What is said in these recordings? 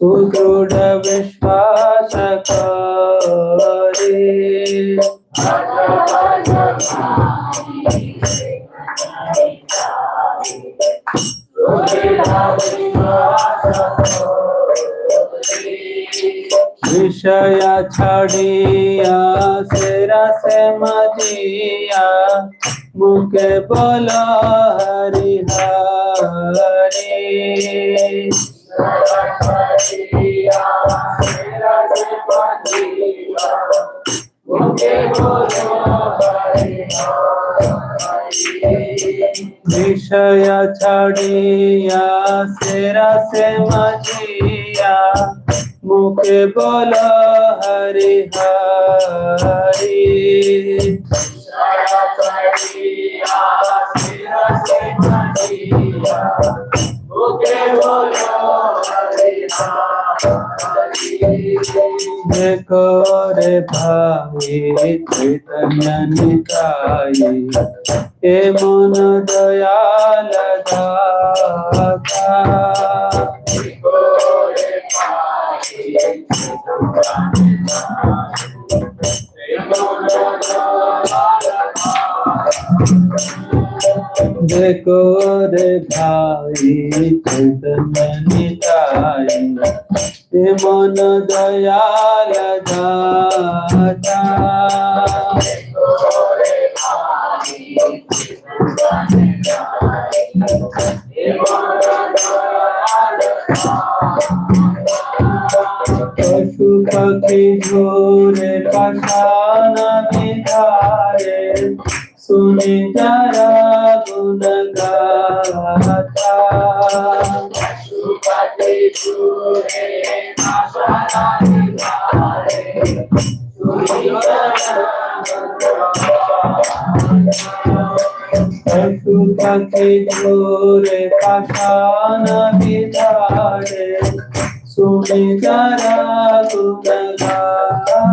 सुदृढ़ विश्वास करे विषय छड़िया सिरा से मजिया मुके बोला हरि हरि विषय छड़िया सिरा से मजिया मुके बोला हरि हरि देखो रे भाई चैतन्य निताई हे मन दयाल दाता देखो रे भाई चैतन्य निताई हे मन दयाल दाता पशु पक्षी झोरे पाषाण विधारे सुनि जरा गुण गाथा पशु पक्षी झोरे पाषाण विधारे सुनि जरा गुण गाथा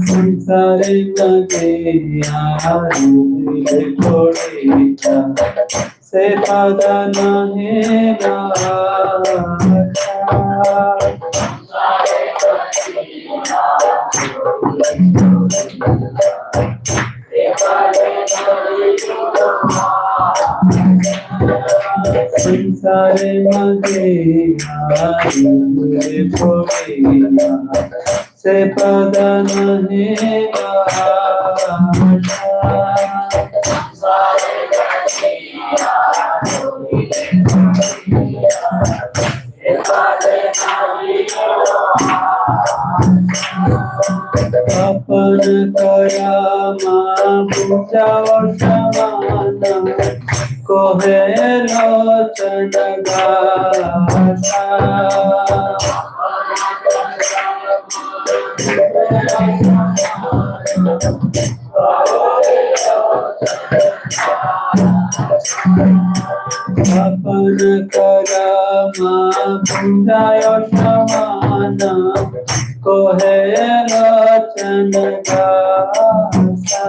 संसारे लगे आरुले थोड़ेता से पदा नहीं संसारे लगे आरुले थोड़ेता से पदा नहीं अपन कया माँ पूजा समान कोहे लोचन गासा अपन करमा पूजाय समान कोहे लोचन गासा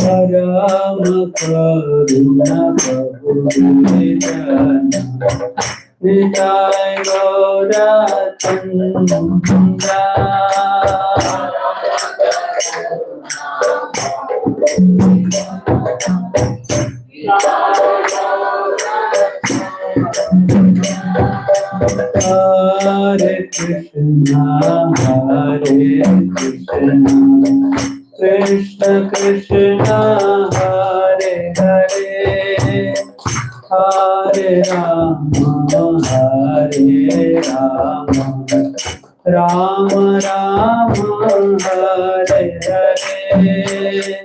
परम करुणा प्रभु Nitai Gaura Chandra Hare Krishna Krishna Krishna Hare Hare Hare Rama Rama Rama Hare Hare Hare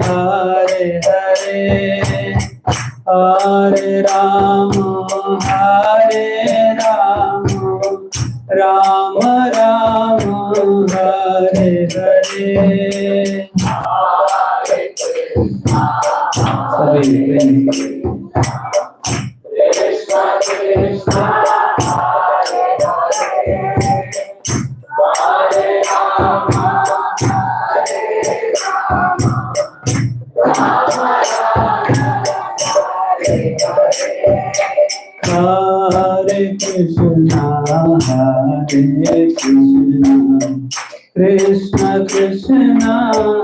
Hare Hare, Hare Rama, Hare Rama, Rama Rama, Hare Hare. सभी कृष्णा कृष्णा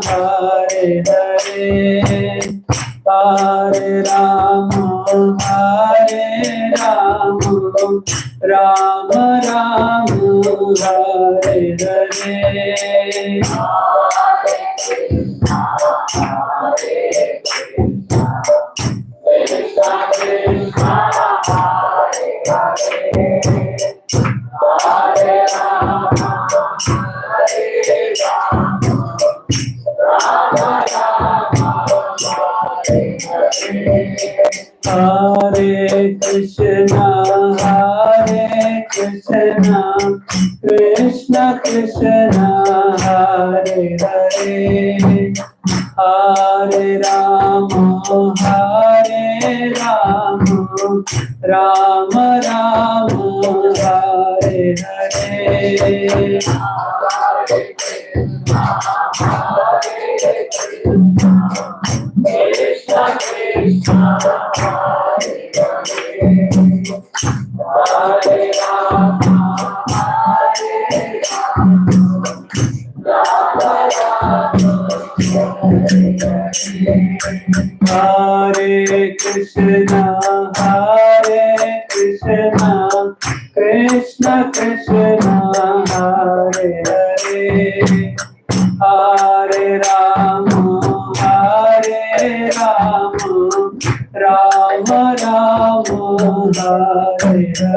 हरे हरे, हरे राम हरे Ram, Ram Ram Hare Hare. Hare Krishna, Krishna Krishna, Hare Hare, Hare Rama, Hare Rama, Rama Rama, Hare Hare. Hare Krishna, Hare Krishna, Krishna Krishna, Hare Hare, Hare Rama, Hare Rama, Rama Rama, Hare Hare. Hare Krishna, Krishna Krishna, Hare Hare, Hare Rama, Hare Rama, Rama Rama, Hare Hare. Hare Krishna, Krishna Krishna, Hare Hare, Hare Rama, Hare Rama, Rama Rama, Hare Hare.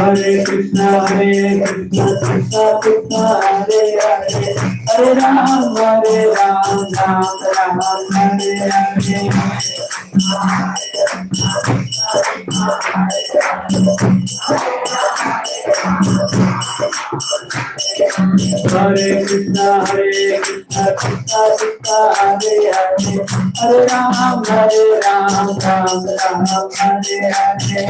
Hare Krishna, Krishna Krishna, Hare Hare, Hare Rama, Hare Rama, Rama Rama, Hare Hare. Hare Krishna, Krishna Krishna, Hare Hare, Hare Rama, Hare Rama, Rama Rama, Hare Hare. Hare Krishna, Krishna Krishna, Hare Rama, Hare Rama, Rama Rama, Hare Hare.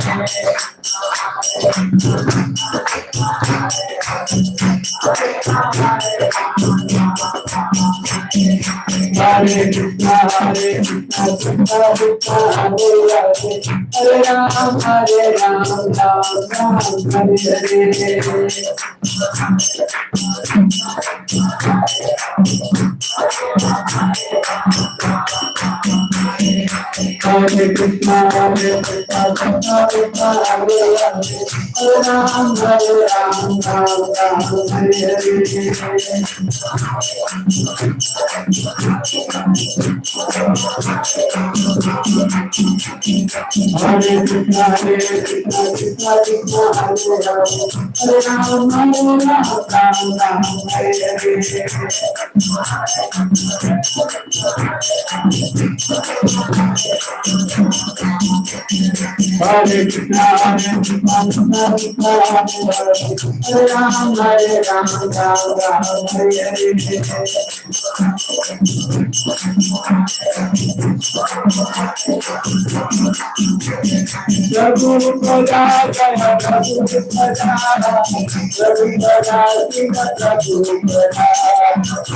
Hare Krishna, Krishna Krishna, Hare Hare, Hare Rama, Rama Rama, Hare Hare. Hare Krishna, Krishna Krishna, Hare Hare, Hare Rama, Rama Rama, Hare Hare. Hare Krishna, Krishna Krishna, Hare Hare, Hare Rama, Rama Rama, Hare Hare. Hare Krishna, Krishna Krishna, Hare Hare, Hare Rama, Rama Rama, Hare Hare. Hare Krishna, Krishna Krishna, Hare Hare, Hare Rama, Rama Rama, Hare Hare. Hare Krishna, Hare Krishna, Krishna Krishna, Hare Ram, Hare Ram, Ram Ram, Hare Hare. Prabhu Pada Jaya, Prabhu Pada, Prabhu Pada, Prabhu Pada. Jaya Jaya Prabhu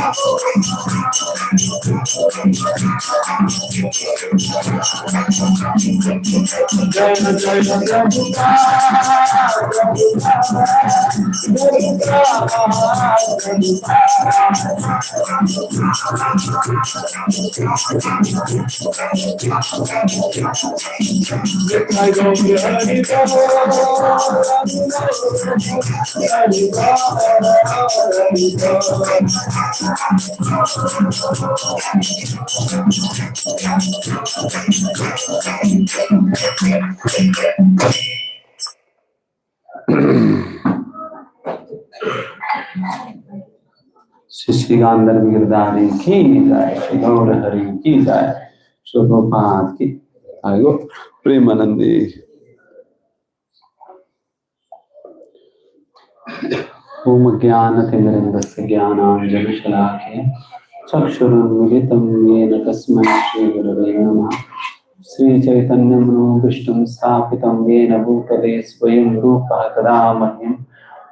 Shri गांधर्व गिरधारी की जाए, श्री गौर हरि की जाए, शुभपाद की आयो प्रेमानंदी। ओम ज्ञानतिमिरन्दस्य ज्ञानाञ्जनशलाकया चक्षुरुन्मिलितं येन तस्मै श्रीगुरवे नमः। श्रीचैतन्यमनोभीष्टं स्थापितं येन भूतले स्वयं रूपः तदा मह्यं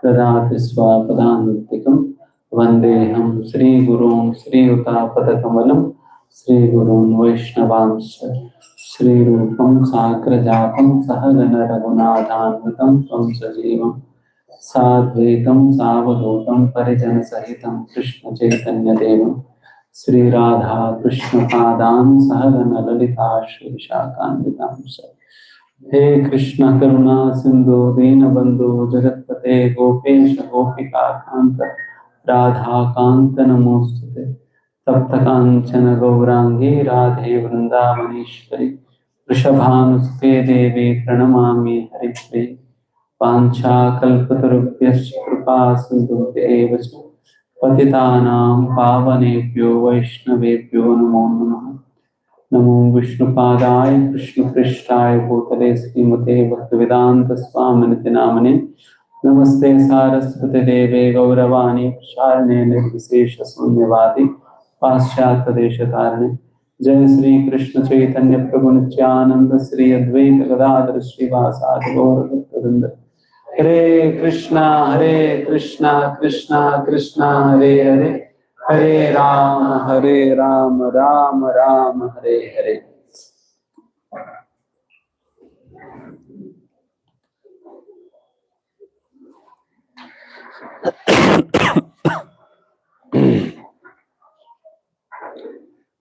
ददाति स्वपदान्तिकम्। वन्देऽहं श्रीगुरून् श्रीयुतापदकमलं श्रीगुरून् वैष्णवांश्च श्रीरूपं साग्रजातं सहगण रघुनाथान्वितं त्वं सजीवं साद्वैतं सावधूतं परिजनसहितं कृष्णचैतन्यदेवं श्रीराधा कृष्णपादान् सहगण ललिता श्रीविशाखान्वितांश्च। हे कृष्ण करुणा सिंधु दीनबंधु जगत्पते गोपेश गोपिकाकान्त राधाकान्त नमोस्तुते। तप्त कांचन गौरांगी राधे वृंदावनेश्वरी वृषभानुसुते देवी प्रणमामि हरिप्रिये। वाञ्छाकल्पतरुभ्यश्च कृपा सिन्धुभ्येव च पतितानां पावनेभ्यो वैष्णवेभ्यो नमो नमः। नमो विष्णुपादाय कृष्णपृष्ठाय भूतले श्रीमते भक्तिवेदांत स्वामिनिति नामने। नमस्ते सारस्वती देवे गौरवाणी प्रचारिणे निर्विशेष शून्यवादी पाश्चात्य देशतारिणे। जय श्री कृष्ण चैतन्य प्रभु नित्यानंद श्री अद्वैत गदाधर श्रीवासादि गौर भक्तवृंद। हरे कृष्णा कृष्णा कृष्णा हरे हरे, हरे Ram Ram Ram Hare Hare.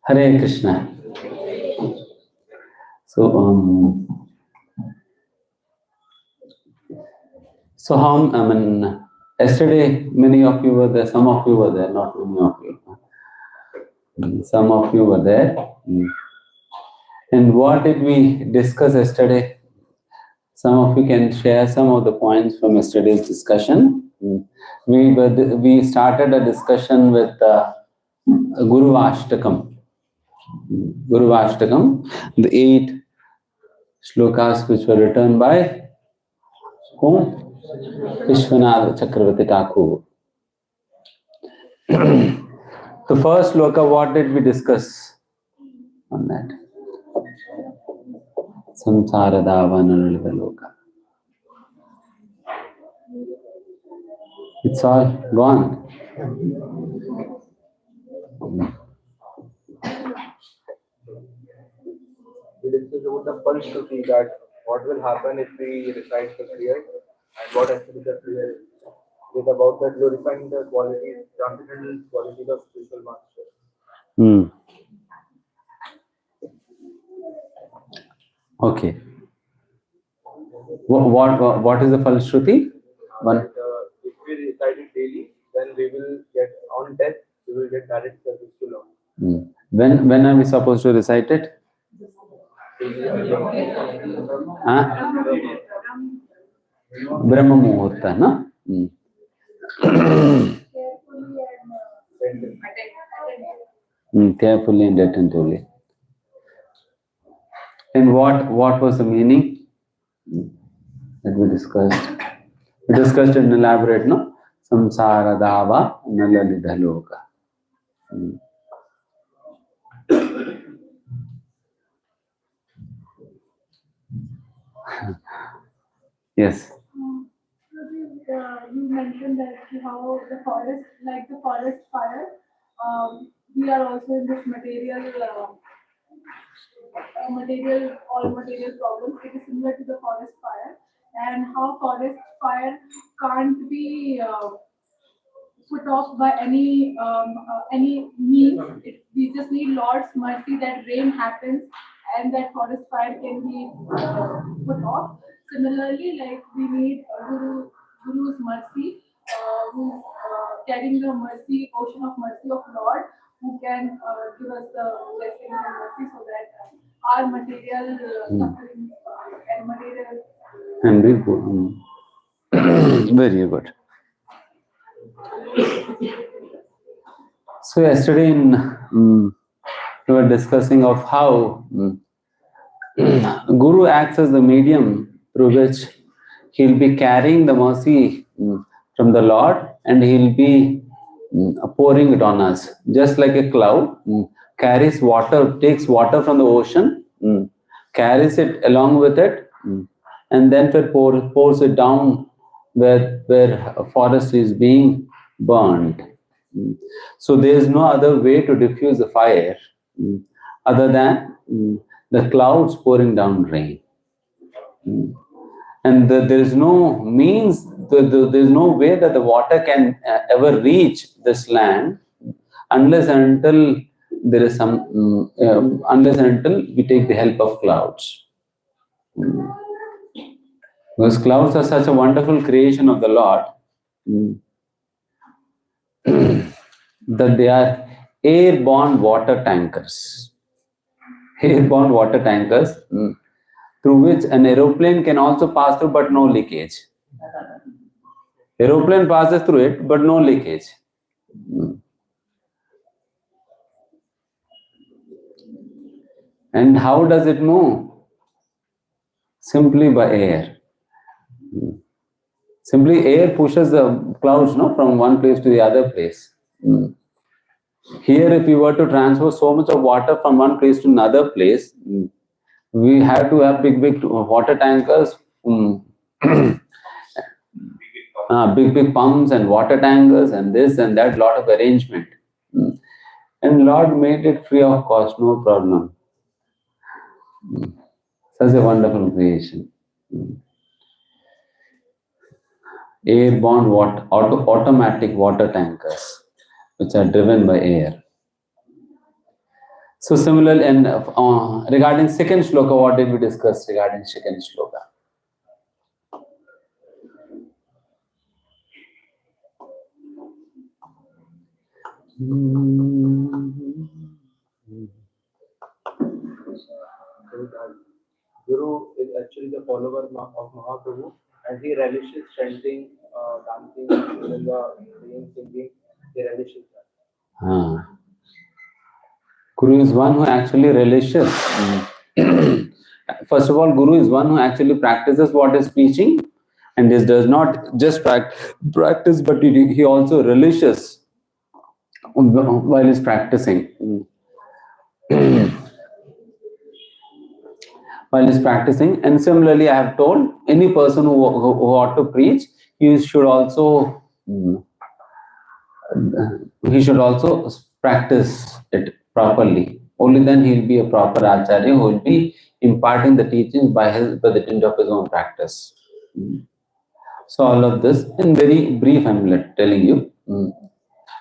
Hare Krishna. So yesterday many of you were there, some of you were there, not many of you. Some of you were there. And what did we discuss yesterday? Some of you can share some of the points from yesterday's discussion. We started a discussion with Guru Ashtakam. Guru Ashtakam, the 8 shlokas which were written by whom? Vishwanath Chakravarti Thakur. The first shloka, what did we discuss on that? Samsara Davanalita Loka. It's all gone. We discussed about the falsity, that what will happen if we recite the prayer and what actually the prayer is. It's about the glorifying the qualities, transcendental qualities of spiritual master. Okay. What is the falshruti? If we recite it daily, then we will get, on death, we will get direct service to Lord. When are we supposed to recite it? Brahma Muhurta, no? Carefully and attentively. And what was the meaning? that we discussed. We discussed in elaborate, no? Samsara dava nalalidha loka. Yes. You mentioned that how the forest, like the forest fire, we are also in this all material problems. It is similar to the forest fire, and how forest fire can't be put off by any means. We just need Lord's mercy that rain happens and that forest fire can be put off. Similarly, like we need Guru's mercy, who's carrying the mercy, ocean of mercy of Lord, who can give us the blessings and mercy so that our material sufferings and material. And we go. Very good. So yesterday we were discussing of how Guru acts as the medium through which he'll be carrying the mercy from the Lord, and he'll be pouring it on us, just like a cloud carries water, takes water from the ocean, carries it along with it, and then pours it down where a forest is being burned. So there is no other way to diffuse the fire other than the clouds pouring down rain. And there is no means, there is no way that the water can ever reach this land unless and until there is unless and until we take the help of clouds. Because clouds are such a wonderful creation of the Lord that they are airborne water tankers. Airborne water tankers through which an aeroplane can also pass through, but no leakage. Aeroplane passes through it, but no leakage. And how does it move? Simply by air. Simply air pushes the clouds from one place to the other place. Here, if we were to transfer so much of water from one place to another place, we have to have big water tankers, big pumps and water tankers and this and that, lot of arrangement. And Lord made it free of cost, no problem. Such a wonderful creation. Airborne automatic water tankers, which are driven by air. So similarly, and regarding second shloka, what did we discuss regarding second shloka? Guru is actually the follower of Mahaprabhu, and he relishes chanting, dancing, even the singing. He relishes that. Guru is one who actually relishes. First of all, Guru is one who actually practices what is preaching, and he does not just practice, but he also relishes while he's practicing. While he's practicing, and similarly, I have told any person who ought to preach, he should also practice it properly. Only then he'll be a proper acharya who will be imparting the teachings by the dint of his own practice. So all of this in very brief, I'm telling you.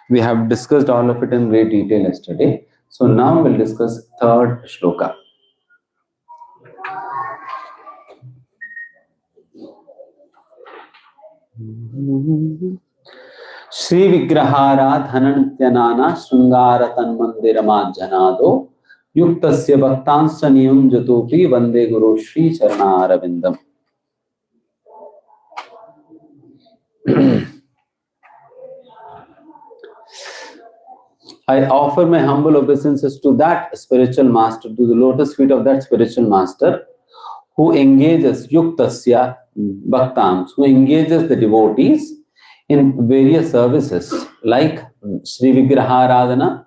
We have discussed all of it in great detail yesterday. So now we'll discuss third shloka. Shri Vigraharadhananityanana Shrungara Tanmandiramajjanado Yuktasya Bhaktanscha Niyunjatopi Vande Guru Shri Charanaravindam. I offer my humble obeisances to that spiritual master, to the lotus feet of that spiritual master, who engages yuktasya bhaktams, who engages the devotees in various services like Sri Vigraharadhana,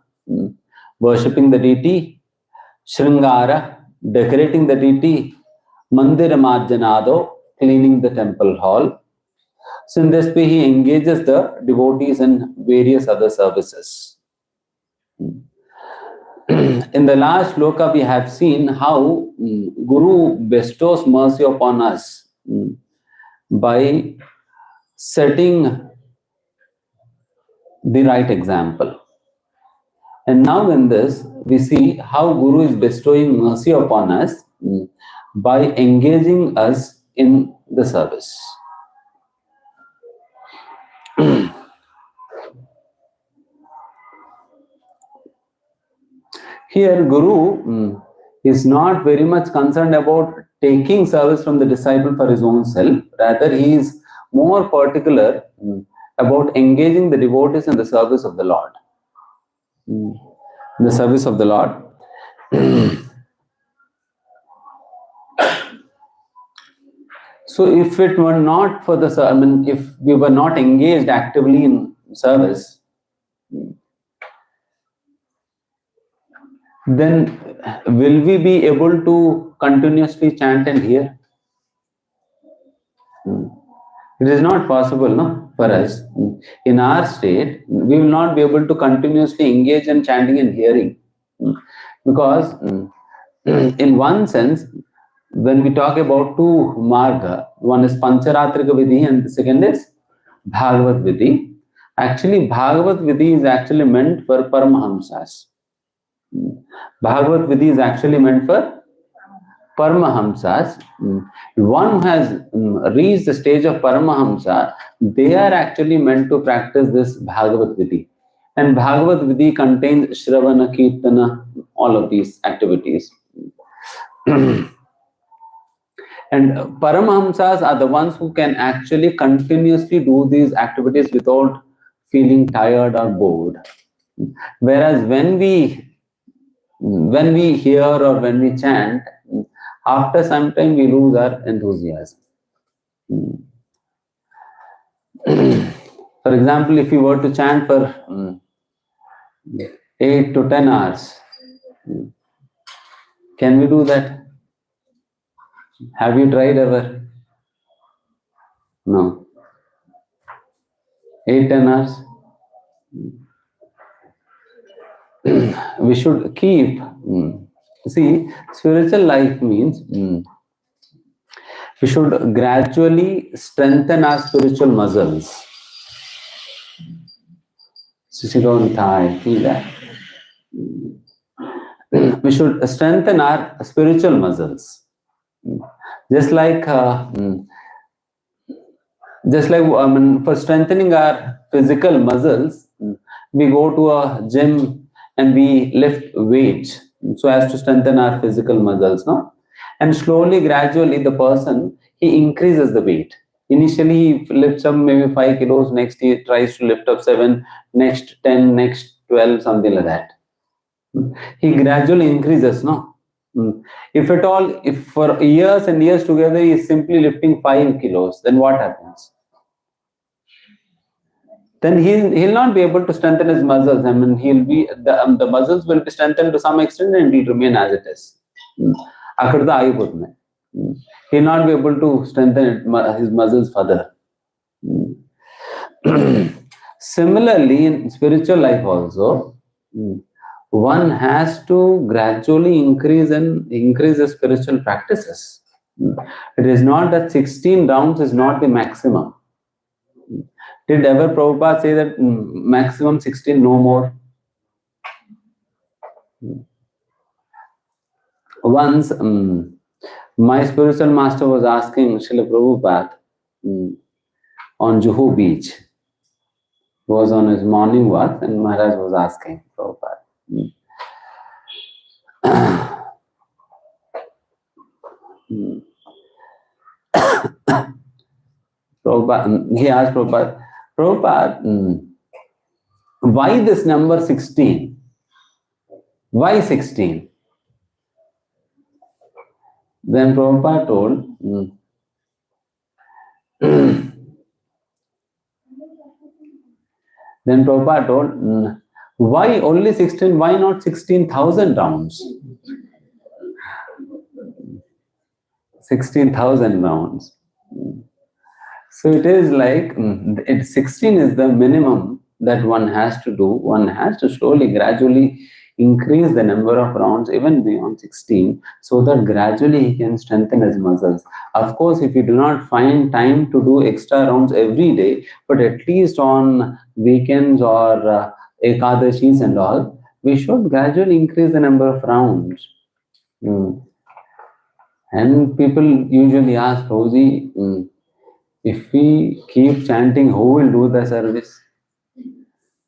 worshipping the deity, Shringara, decorating the deity, Mandira Marjanado, cleaning the temple hall. So in this way he engages the devotees in various other services. In the last shloka we have seen how Guru bestows mercy upon us by setting the right example. And now in this we see how Guru is bestowing mercy upon us by engaging us in the service. Here Guru is not very much concerned about taking service from the disciple for his own self. Rather, he is more particular about engaging the devotees in the service of the Lord. The service of the Lord. So if it were not for the, if we were not engaged actively in service, then will we be able to continuously chant and hear? It is not possible, no, for us. In our state, we will not be able to continuously engage in chanting and hearing. Because in one sense, when we talk about two marga, one is Pancharatrika Vidhi and the second is Bhagavat Vidhi. Actually, Bhagavat Vidhi is actually meant for Paramahamsas. Bhagavat Vidhi is actually meant for Paramahamsas. One who has reached the stage of Paramahamsa, they are actually meant to practice this Bhagavat Vidhi. And Bhagavat Vidhi contains Shravana, Kirtana, all of these activities. And Paramahamsas are the ones who can actually continuously do these activities without feeling tired or bored. Whereas when we hear or when we chant, after some time we lose our enthusiasm. For example, if you were to chant for 8 to 10 hours, can we do that? Have you tried ever? No. 8-10 hours? We should keep. See, spiritual life means we should gradually strengthen our spiritual muscles. Sit on thigh, feel that. We should strengthen our spiritual muscles. Just like for strengthening our physical muscles, we go to a gym and we lift weights so as to strengthen our physical muscles, no? And slowly, gradually, the person, he increases the weight. Initially, he lifts up maybe 5 kilos, next he tries to lift up 7, next 10, next 12, something like that. He gradually increases, no? If at all, if for years and years together he is simply lifting 5 kilos, then what happens? Then he'll not be able to strengthen his muscles. He'll be the muscles will be strengthened to some extent and he'll remain as it is. He'll not be able to strengthen his muscles further. Similarly, in spiritual life also, one has to gradually increase the spiritual practices. It is not that 16 rounds is not the maximum. Did ever Prabhupada say that maximum 16, no more? Once, my spiritual master was asking Srila Prabhupada on Juhu beach. He was on his morning walk and Maharaj was asking Prabhupada. He asked Prabhupada, why this number 16? Why 16? Then Prabhupada told, why only 16, why not 16,000 rounds? 16,000 rounds. So it is like, 16 is the minimum that one has to do. One has to slowly, gradually increase the number of rounds even beyond 16, so that gradually he can strengthen his muscles. Of course, if you do not find time to do extra rounds every day, but at least on weekends or Ekadashis and all, we should gradually increase the number of rounds. And people usually ask, Roji, if we keep chanting, who will do the service?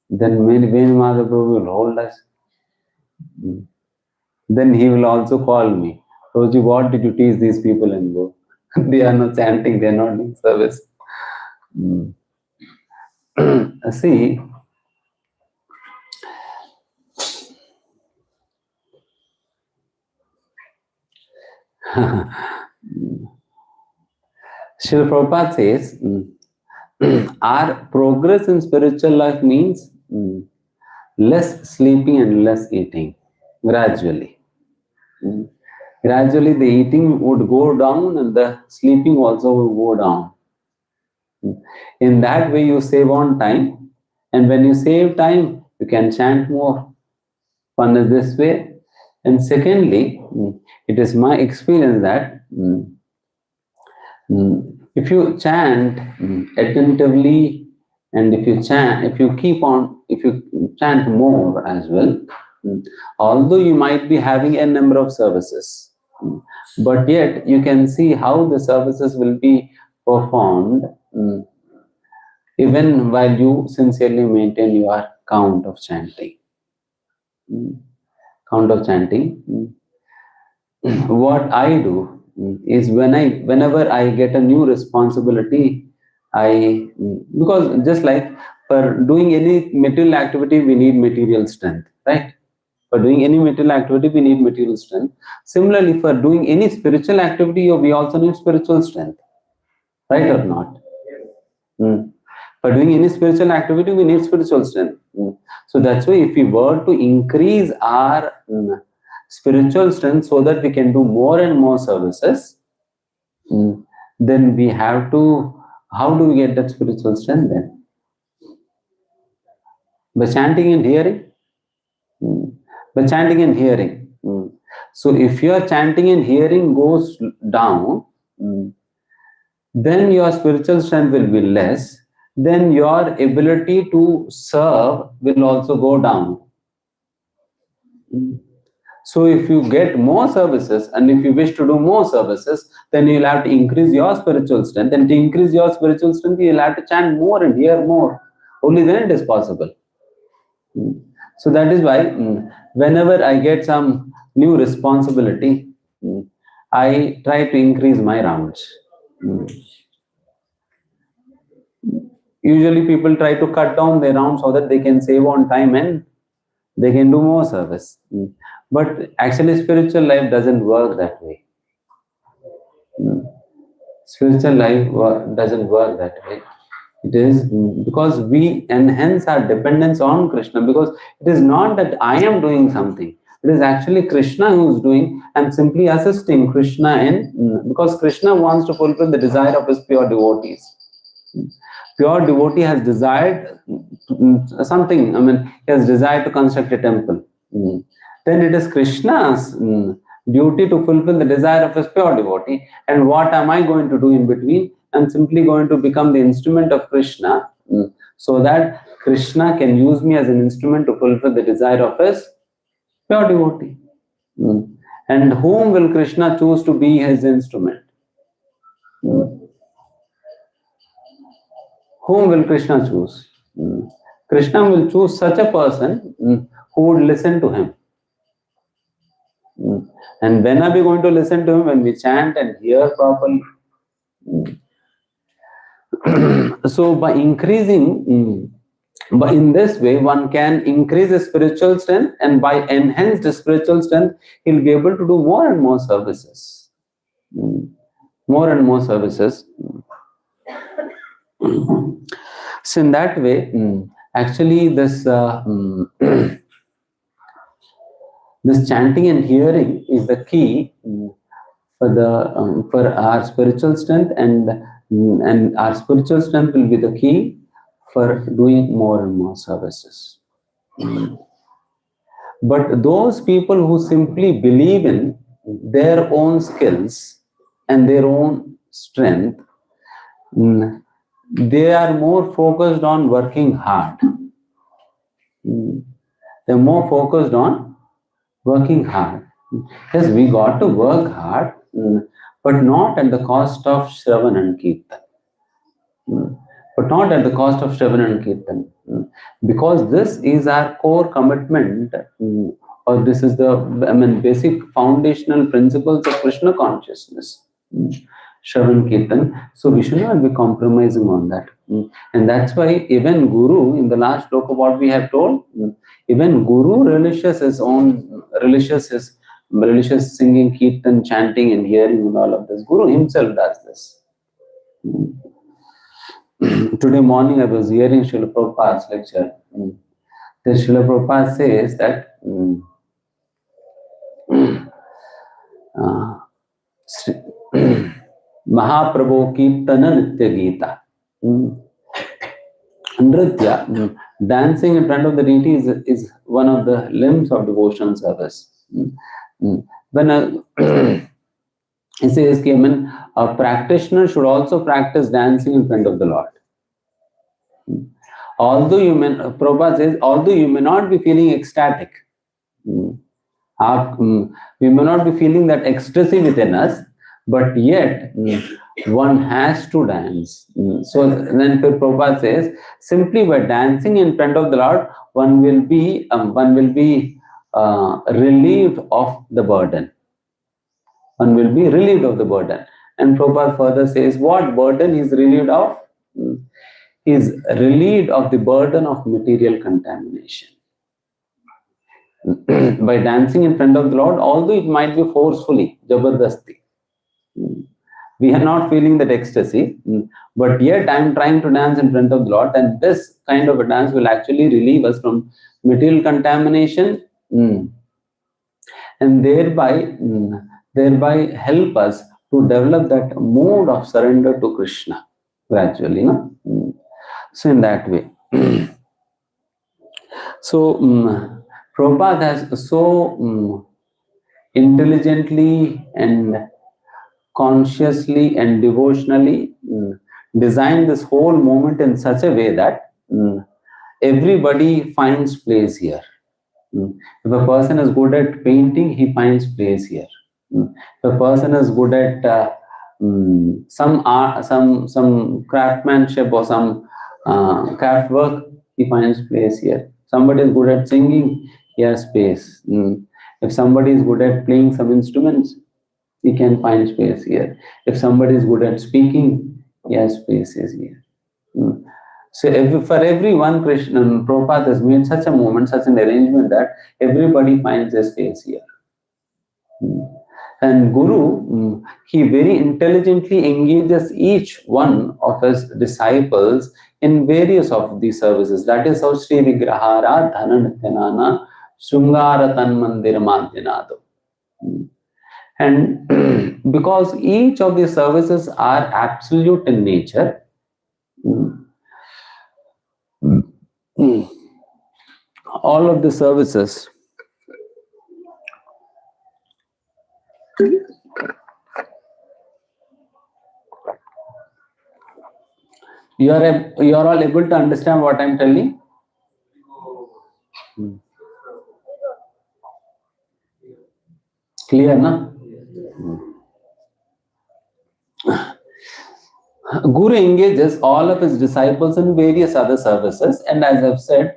Then when Prabhu will hold us. Then he will also call me. Roji, what did you teach these people and go? They are not chanting, they are not doing service. See, Srila Prabhupada says, our progress in spiritual life means less sleeping and less eating, gradually. Gradually the eating would go down and the sleeping also will go down. In that way you save on time, and when you save time, you can chant more. One is this way. And secondly, it is my experience that if you chant attentively, and if you chant more as well, although you might be having a number of services, but yet you can see how the services will be performed even while you sincerely maintain your count of chanting. What I do is whenever I get a new responsibility, because just like for doing any material activity, we need material strength, right? For doing any material activity, we need material strength. Similarly, for doing any spiritual activity, we also need spiritual strength, right or not? For doing any spiritual activity, we need spiritual strength. So that's why if we were to increase our spiritual strength so that we can do more and more services, then we have to, how do we get that spiritual strength then? By chanting and hearing. By chanting and hearing. So if your chanting and hearing goes down, then your spiritual strength will be less. Then your ability to serve will also go down. So if you get more services and if you wish to do more services, then you'll have to increase your spiritual strength. And to increase your spiritual strength, you'll have to chant more and hear more. Only then it is possible. So that is why whenever I get some new responsibility, I try to increase my rounds. Usually people try to cut down their rounds so that they can save on time and they can do more service. But actually spiritual life doesn't work that way. Spiritual life doesn't work that way. It is because we enhance our dependence on Krishna, because it is not that I am doing something. It is actually Krishna who is doing. I am simply assisting Krishna because Krishna wants to fulfill the desire of his pure devotees. Pure devotee has desired something. He has desired to construct a temple. Then it is Krishna's duty to fulfill the desire of his pure devotee. And what am I going to do in between? I'm simply going to become the instrument of Krishna, so that Krishna can use me as an instrument to fulfill the desire of his pure devotee. And whom will Krishna choose to be his instrument? Whom will Krishna choose? Krishna will choose such a person who would listen to him. And when are we going to listen to him? When we chant and hear properly. So by increasing, in this way, one can increase his spiritual strength, and by enhanced spiritual strength, he'll be able to do more and more services. more and more services. So in that way, actually this this chanting and hearing is the key for the for our spiritual strength, and our spiritual strength will be the key for doing more and more services. But those people who simply believe in their own skills and their own strength, they are more focused on working hard. They're more focused on working hard. Yes, we got to work hard, but not at the cost of Shravan and Kirtan. But not at the cost of Shravan and Kirtan. Because this is our core commitment, or this is the basic foundational principles of Krishna consciousness. Shravan Kirtan. So we should not be compromising on that. And that's why even Guru, in the last sloka what we have told, even Guru relishes his own, relishes singing, Kirtan, chanting and hearing and all of this. Guru himself does this. Today morning I was hearing Srila Prabhupada's lecture. The Srila Prabhupada says that Mahaprabhu Kirtana Nitya Gita. Nritya, dancing in front of the deity is one of the limbs of devotional service. When he says, a practitioner should also practice dancing in front of the Lord. Although Prabhupada says, although you may not be feeling ecstatic, we may not be feeling that ecstasy within us, but yet one has to dance. So then Prabhupada says, simply by dancing in front of the Lord, one will be relieved of the burden. One will be relieved of the burden. And Prabhupada further says, what burden he is relieved of? He is relieved of the burden of material contamination. By dancing in front of the Lord, although it might be forcefully, jabardasti, we are not feeling that ecstasy, but yet I am trying to dance in front of the Lord, and this kind of a dance will actually relieve us from material contamination, and thereby help us to develop that mode of surrender to Krishna gradually. So in that way. So Prabhupada has so intelligently and consciously and devotionally designed this whole movement in such a way that everybody finds place here. If a person is good at painting, he finds place here. If a person is good at some art, some craftsmanship or some craft work, he finds place here. Somebody is good at singing, he has space. If somebody is good at playing some instruments, he can find space here. If somebody is good at speaking, he has spaces here. So for everyone, Prabhupada has made such a movement, such an arrangement that everybody finds a space here. And Guru, he very intelligently engages each one of his disciples in various of these services. That is how Sri Vigrahara Dhananityanana Srungara Tanmandir Madhyanado. And because each of these services are absolute in nature, all of the services you are all able to understand what I am telling? Clear, na? Guru engages all of his disciples in various other services, and as I've said,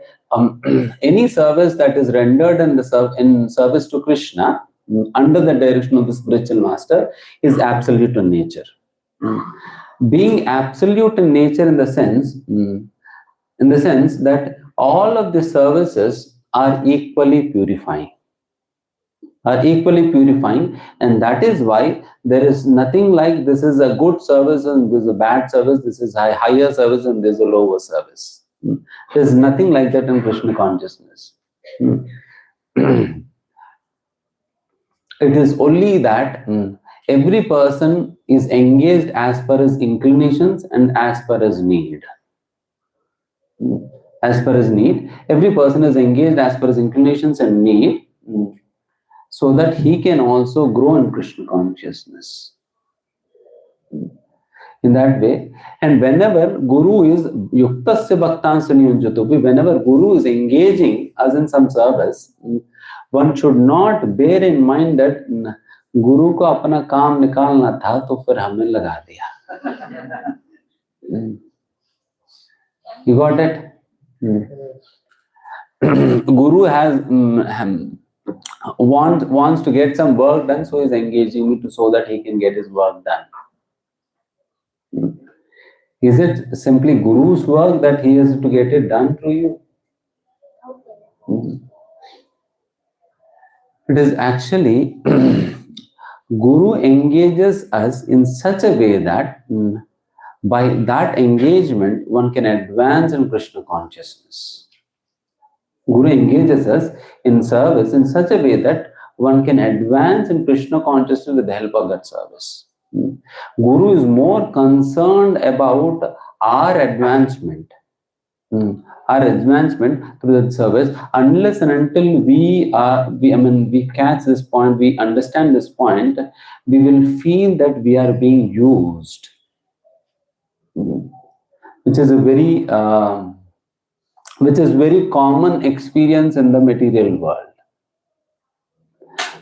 any service that is rendered in service to Krishna under the direction of the spiritual master is absolute in nature. Being absolute in nature in the sense that all of the services are equally purifying. are equally purifying, and that is why there is nothing like this is a good service and this is a bad service, this is a higher service and this is a lower service. There is nothing like that in Krishna consciousness. It is only that every person is engaged as per his inclinations and as per his need. As per his need, every person is engaged as per his inclinations and need, so that he can also grow in Krishna consciousness. In that way, and whenever Guru is yuktasya bhaktan saniyunjatopi, whenever Guru is engaging us in some service, one should not bear in mind that Guru को अपना काम निकालना था तो फिर हमें लगा दिया. You got it? Guru has wants to get some work done, so is engaging me so that he can get his work done. Is it simply Guru's work that he has to get it done through you? It is actually Guru engages us in such a way that by that engagement one can advance in Krishna consciousness. Guru engages us in service in such a way that one can advance in Krishna consciousness with the help of that service. Guru is more concerned about our advancement through that service, unless and until we catch this point, we understand this point, we will feel that we are being used, which is very common experience in the material world.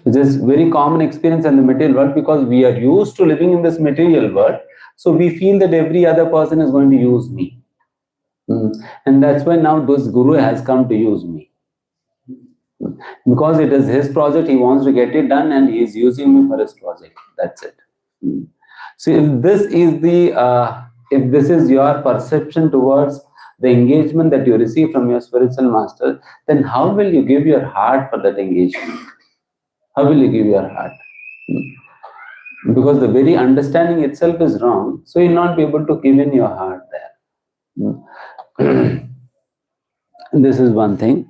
It is very common experience in the material world because we are used to living in this material world, so we feel that every other person is going to use me. And that's why now this Guru has come to use me. Because it is his project, he wants to get it done and he is using me for his project. That's it. So if this is your perception towards the engagement that you receive from your spiritual master, then how will you give your heart for that engagement? How will you give your heart? Because the very understanding itself is wrong, so you will not be able to give in your heart there. This is one thing.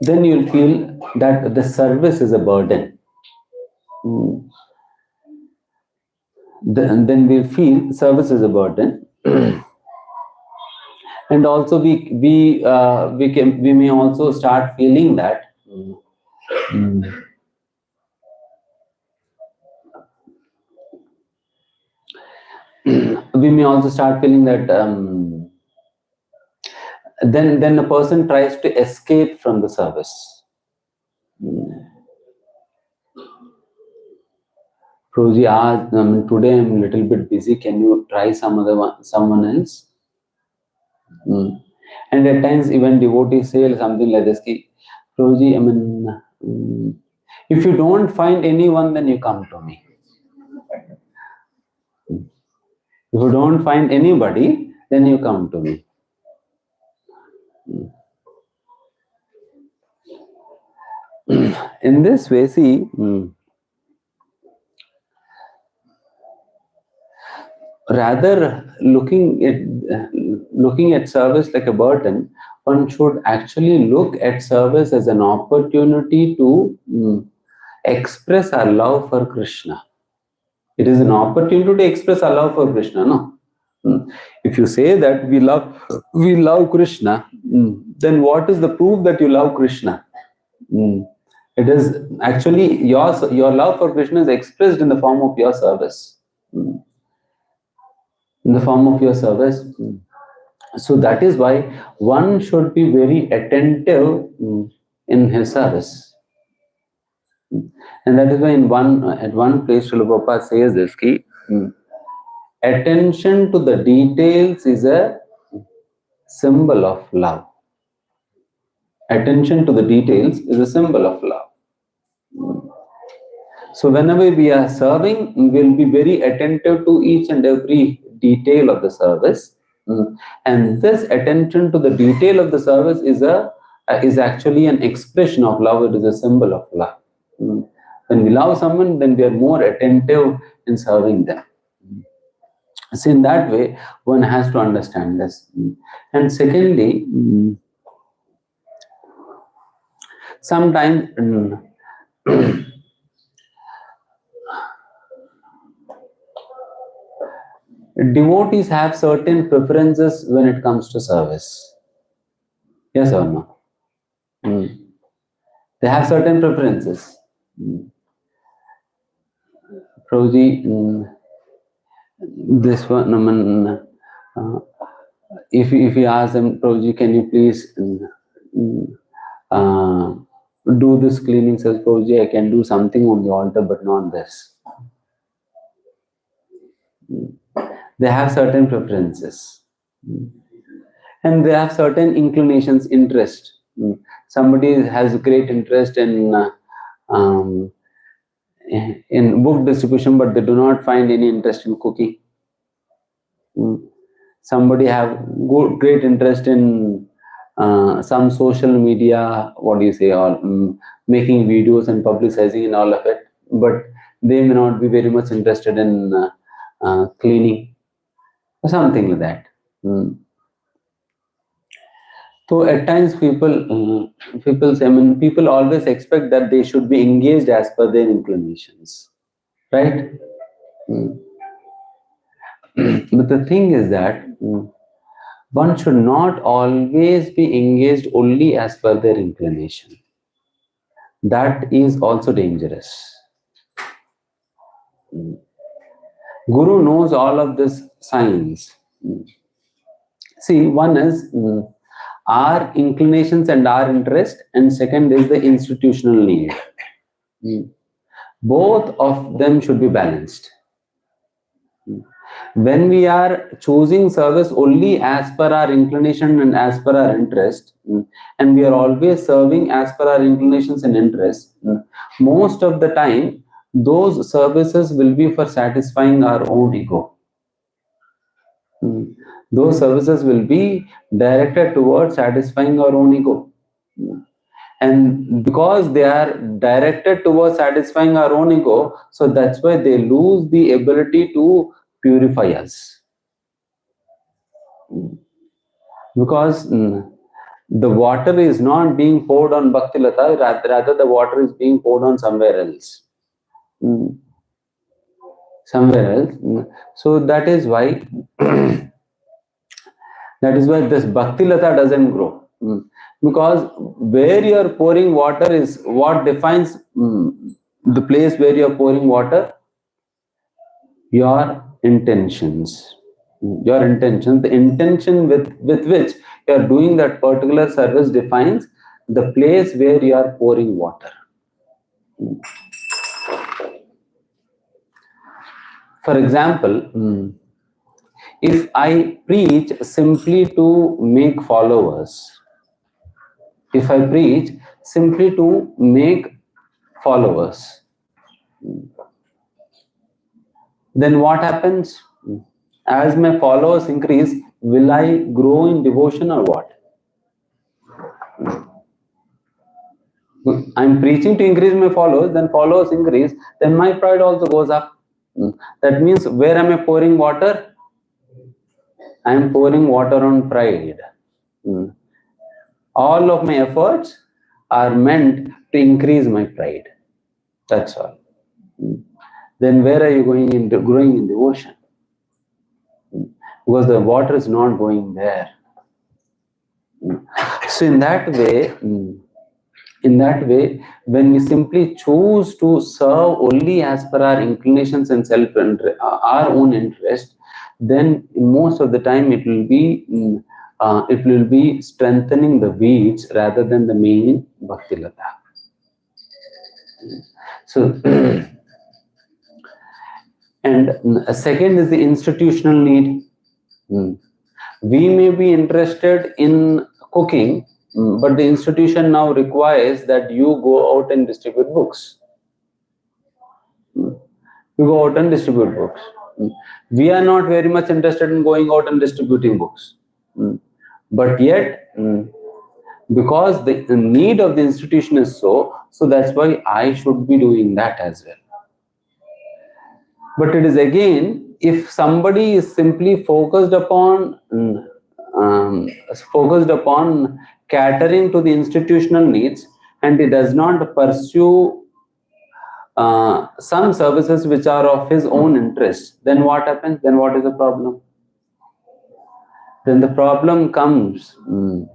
Then you'll feel that the service is a burden. Then we feel service is a burden. And also we may also start feeling that then a person tries to escape from the service. Prabhuji, today I'm a little bit busy. Can you try someone else? And at times even devotees say something like this, Prabhuji, if you don't find anyone, then you come to me. If you don't find anybody, then you come to me. In this way, see, rather looking at service like a burden, one should actually look at service as an opportunity to express our love for Krishna. It is an opportunity to express our love for Krishna, no? If you say that we love Krishna, then what is the proof that you love Krishna? It is actually your love for Krishna is expressed in the form of your service. In the form of your service. So that is why one should be very attentive in his service. And that is why at one place Srila Prabhupada says this, attention to the details is a symbol of love. Attention to the details is a symbol of love. So whenever we are serving, we will be very attentive to each and every detail of the service. And this attention to the detail of the service is a is actually an expression of love. It is a symbol of love. When we love someone, then we are more attentive in serving them. So in that way, one has to understand this. And secondly, sometimes devotees have certain preferences when it comes to service. Yes or no? They have certain preferences. Prabhuji, this one, if you ask them, Prabhuji, can you please do this cleaning? Says Prabhuji, I can do something on the altar, but not this. They have certain preferences. And they have certain inclinations, interest. Somebody has great interest in book distribution, but they do not find any interest in cooking. Somebody have great interest in some social media, or making videos and publicizing and all of it, but they may not be very much interested in cleaning or something like that. So at times people always expect that they should be engaged as per their inclinations, right? But the thing is that one should not always be engaged only as per their inclination. That is also dangerous. Guru knows all of this science. See, one is our inclinations and our interest, and second is the institutional need. Both of them should be balanced. When we are choosing service only as per our inclination and as per our interest, and we are always serving as per our inclinations and interest, most of the time those services will be for satisfying our own ego. Those services will be directed towards satisfying our own ego. And because they are directed towards satisfying our own ego, so that's why they lose the ability to purify us. Because the water is not being poured on Bhakti Lata, rather the water is being poured on somewhere else. Somewhere else. So that is why this Bhakti Lata doesn't grow. Because where you are pouring water is what defines the place where you are pouring water. Your intentions. Your intention, the intention with which you are doing that particular service defines the place where you are pouring water. For example, if I preach simply to make followers, then what happens? As my followers increase, will I grow in devotion or what? I'm preaching to increase my followers, then followers increase, then my pride also goes up. That means, where am I pouring water? I am pouring water on pride. All of my efforts are meant to increase my pride. That's all. Then where are you growing in devotion? Because the water is not going there. So in that way, when we simply choose to serve only as per our inclinations and our own interest, then most of the time it will be strengthening the weeds rather than the main Bhakti Lata. So, and a second is the institutional need. We may be interested in cooking, but the institution now requires that you go out and distribute books. We are not very much interested in going out and distributing books. But yet, Because the need of the institution is so that's why I should be doing that as well. But it is again, if somebody is simply focused upon catering to the institutional needs, and he does not pursue some services which are of his own interest, then what happens? Then what is the problem? Then the problem comes in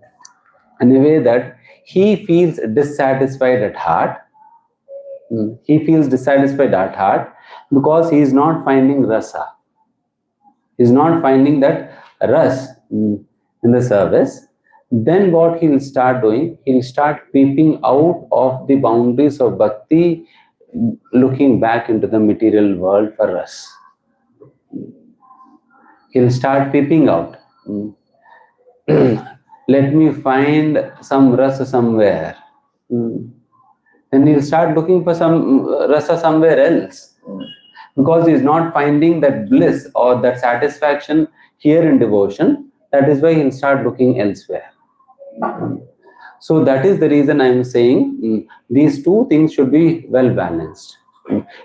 a way that he feels dissatisfied at heart. He feels dissatisfied at heart because he is not finding rasa. He is not finding that ras in the service. Then what he will start doing? He will start peeping out of the boundaries of bhakti, looking back into the material world for ras. He will start peeping out. Let me find some rasa somewhere. Then he'll start looking for some rasa somewhere else, because he is not finding that bliss or that satisfaction here in devotion. That is why he'll start looking elsewhere. So that is the reason I am saying these two things should be well balanced.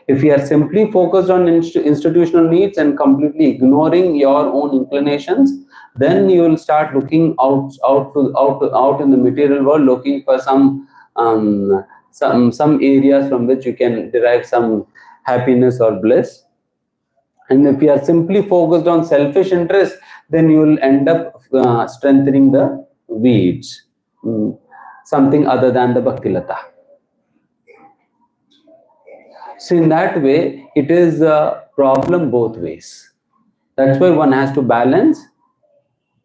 If you are simply focused on institutional needs and completely ignoring your own inclinations, then you will start looking out in the material world, looking for some areas from which you can derive some happiness or bliss. And if you are simply focused on selfish interest, then you will end up strengthening the weeds, something other than the bhaktilata. So in that way, it is a problem both ways. That's why one has to balance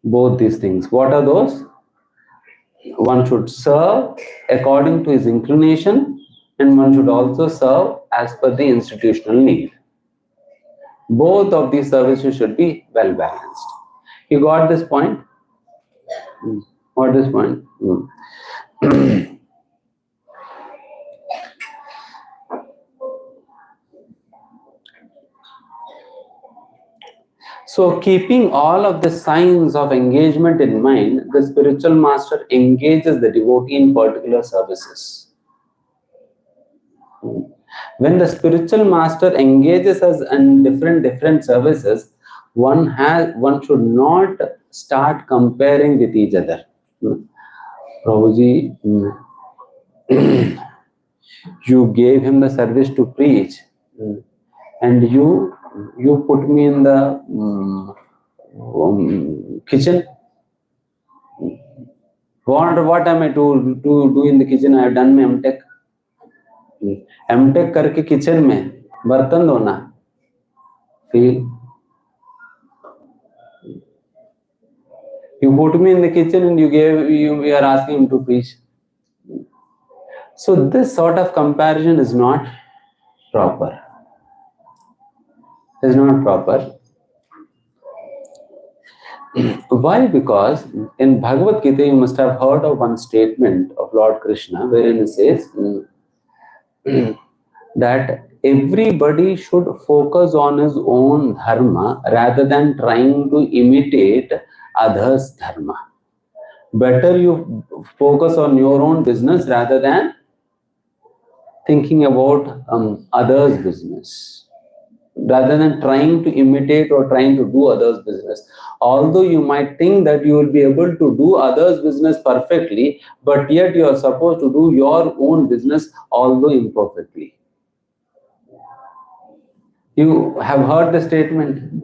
both these things. What are those? One should serve according to his inclination, and one should also serve as per the institutional need. Both of these services should be well balanced. You got this point? Got this point? So, keeping all of the signs of engagement in mind, the spiritual master engages the devotee in particular services. When the spiritual master engages us in different services, one should not start comparing with each other. Prabhuji, you gave him the service to preach, and you put me in the kitchen. What am I to do in the kitchen? I have done my M.Tech. M.Tech करके kitchen में बर्तन धोना, feel. You put me in the kitchen and you are asking him to preach. So this sort of comparison is not proper. Is not proper. Why? Because in Bhagavad Gita you must have heard of one statement of Lord Krishna wherein he says that everybody should focus on his own dharma rather than trying to imitate others' dharma. Better you focus on your own business rather than thinking about others' business, rather than trying to imitate or trying to do others' business. Although you might think that you will be able to do others' business perfectly, but yet you are supposed to do your own business, although imperfectly. You have heard the statement.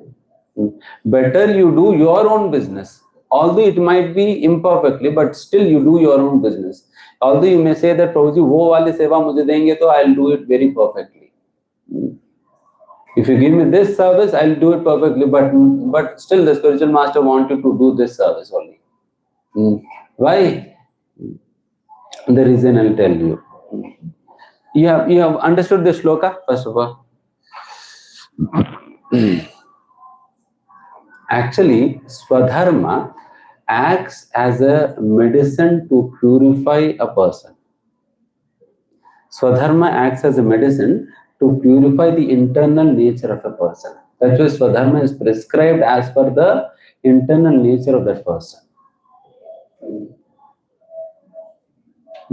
Better you do your own business, although it might be imperfectly, but still you do your own business. Although you may say that Prabhuji, wo wali seva mujhe denge, to I'll do it very perfectly. If you give me this service, I'll do it perfectly, but still the spiritual master wants you to do this service only. Why? The reason I'll tell you. You have understood the shloka, first of all. Actually, Swadharma acts as a medicine to purify a person. Swadharma acts as a medicine to purify the internal nature of a person. That's why Swadharma is prescribed as per the internal nature of that person.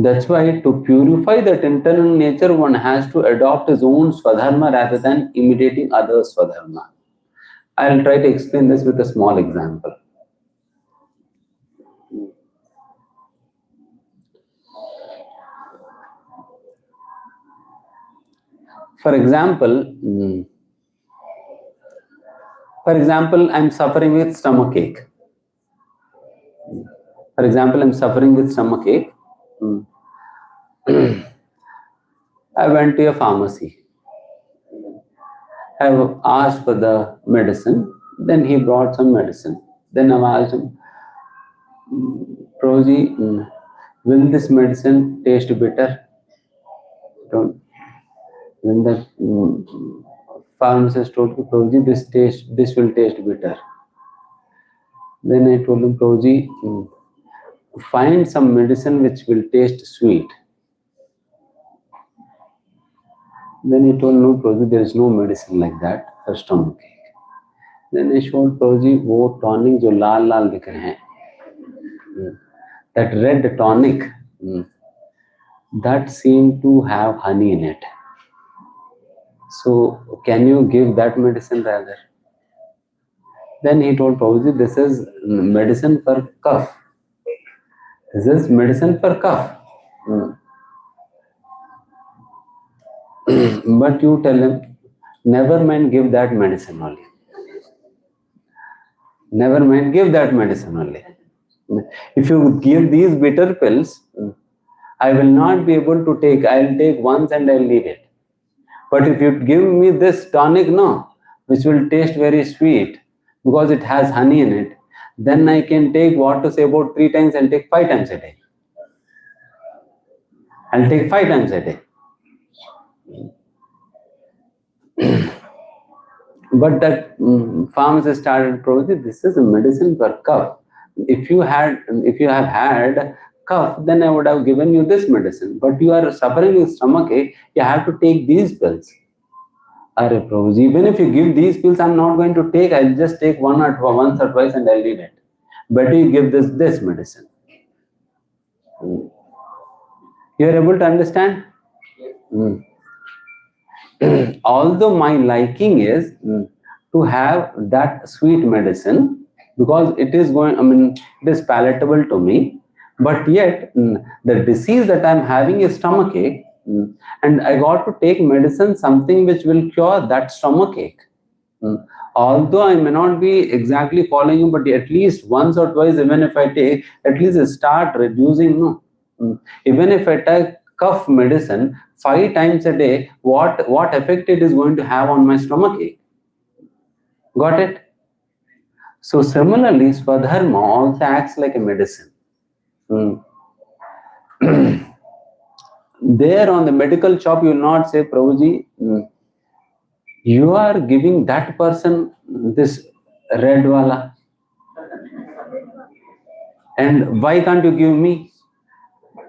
That's why to purify that internal nature, one has to adopt his own swadharma rather than imitating others' swadharma. I'll try to explain this with a small example. For example, I'm suffering with stomachache. For example, I'm suffering with stomachache. I went to a pharmacy. I've asked for the medicine. Then he brought some medicine. Then I've asked him, Prabhuji, will this medicine taste bitter? Don't. Then the pharmacist told me, Prabhuji, this will taste bitter. Then I told him, Prabhuji, find some medicine which will taste sweet. Then he told, no, Prabhuji, there is no medicine like that for stomachache. Then I showed Prabhuji, वो tonic जो लाल लाल दिख रहे हैं, that red tonic, that seemed to have honey in it. So can you give that medicine rather? Then he told Prabhuji, this is medicine for cough. This is medicine for cough. But you tell him, never mind, give that medicine only. Never mind, give that medicine only. If you give these bitter pills, I will not be able to take. I will take once and I will leave it. But if you give me this tonic, no, which will taste very sweet because it has honey in it, then I can take what to say about 3 times, I'll take 5 times a day. I'll take 5 times a day. But that pharmacist started, Prabhuji, this is a medicine for cough. If you have had cough, then I would have given you this medicine. But you are suffering with stomachache, you have to take these pills. Are Prabhuji, even if you give these pills, I'm not going to take. I'll just take once or twice and I'll leave it. Better you give this medicine. You are able to understand? Although my liking is to have that sweet medicine because it is it is palatable to me, but yet the disease that I'm having is stomachache, and I got to take medicine, something which will cure that stomachache. Although I may not be exactly following you, but at least once or twice, even if I take, at least I start reducing. Even if I take cough medicine 5 times a day, what effect it is going to have on my stomachache? Got it? So similarly, Swadharma also acts like a medicine. There on the medical shop, you will not say, Prabhuji, you are giving that person this red wala. And why can't you give me?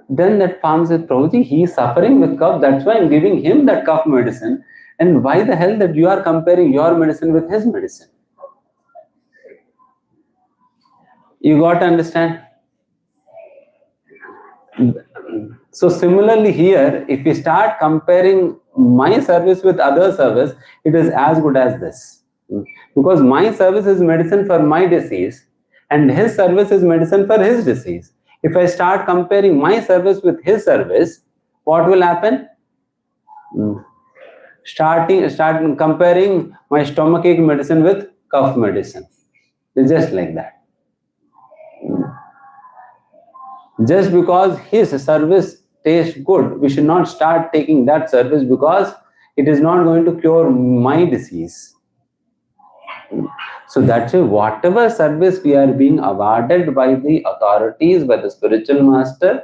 Then that farmer says, Prabhuji, he is suffering with cough, that's why I'm giving him that cough medicine. And why the hell that you are comparing your medicine with his medicine? You got to understand? So similarly here, if we start comparing my service with other service, it is as good as this. Because my service is medicine for my disease and his service is medicine for his disease. If I start comparing my service with his service, what will happen? Start comparing my stomachache medicine with cough medicine. It's just like that. Just because his service tastes good, we should not start taking that service because it is not going to cure my disease. So that's why whatever service we are being awarded by the authorities, by the spiritual master,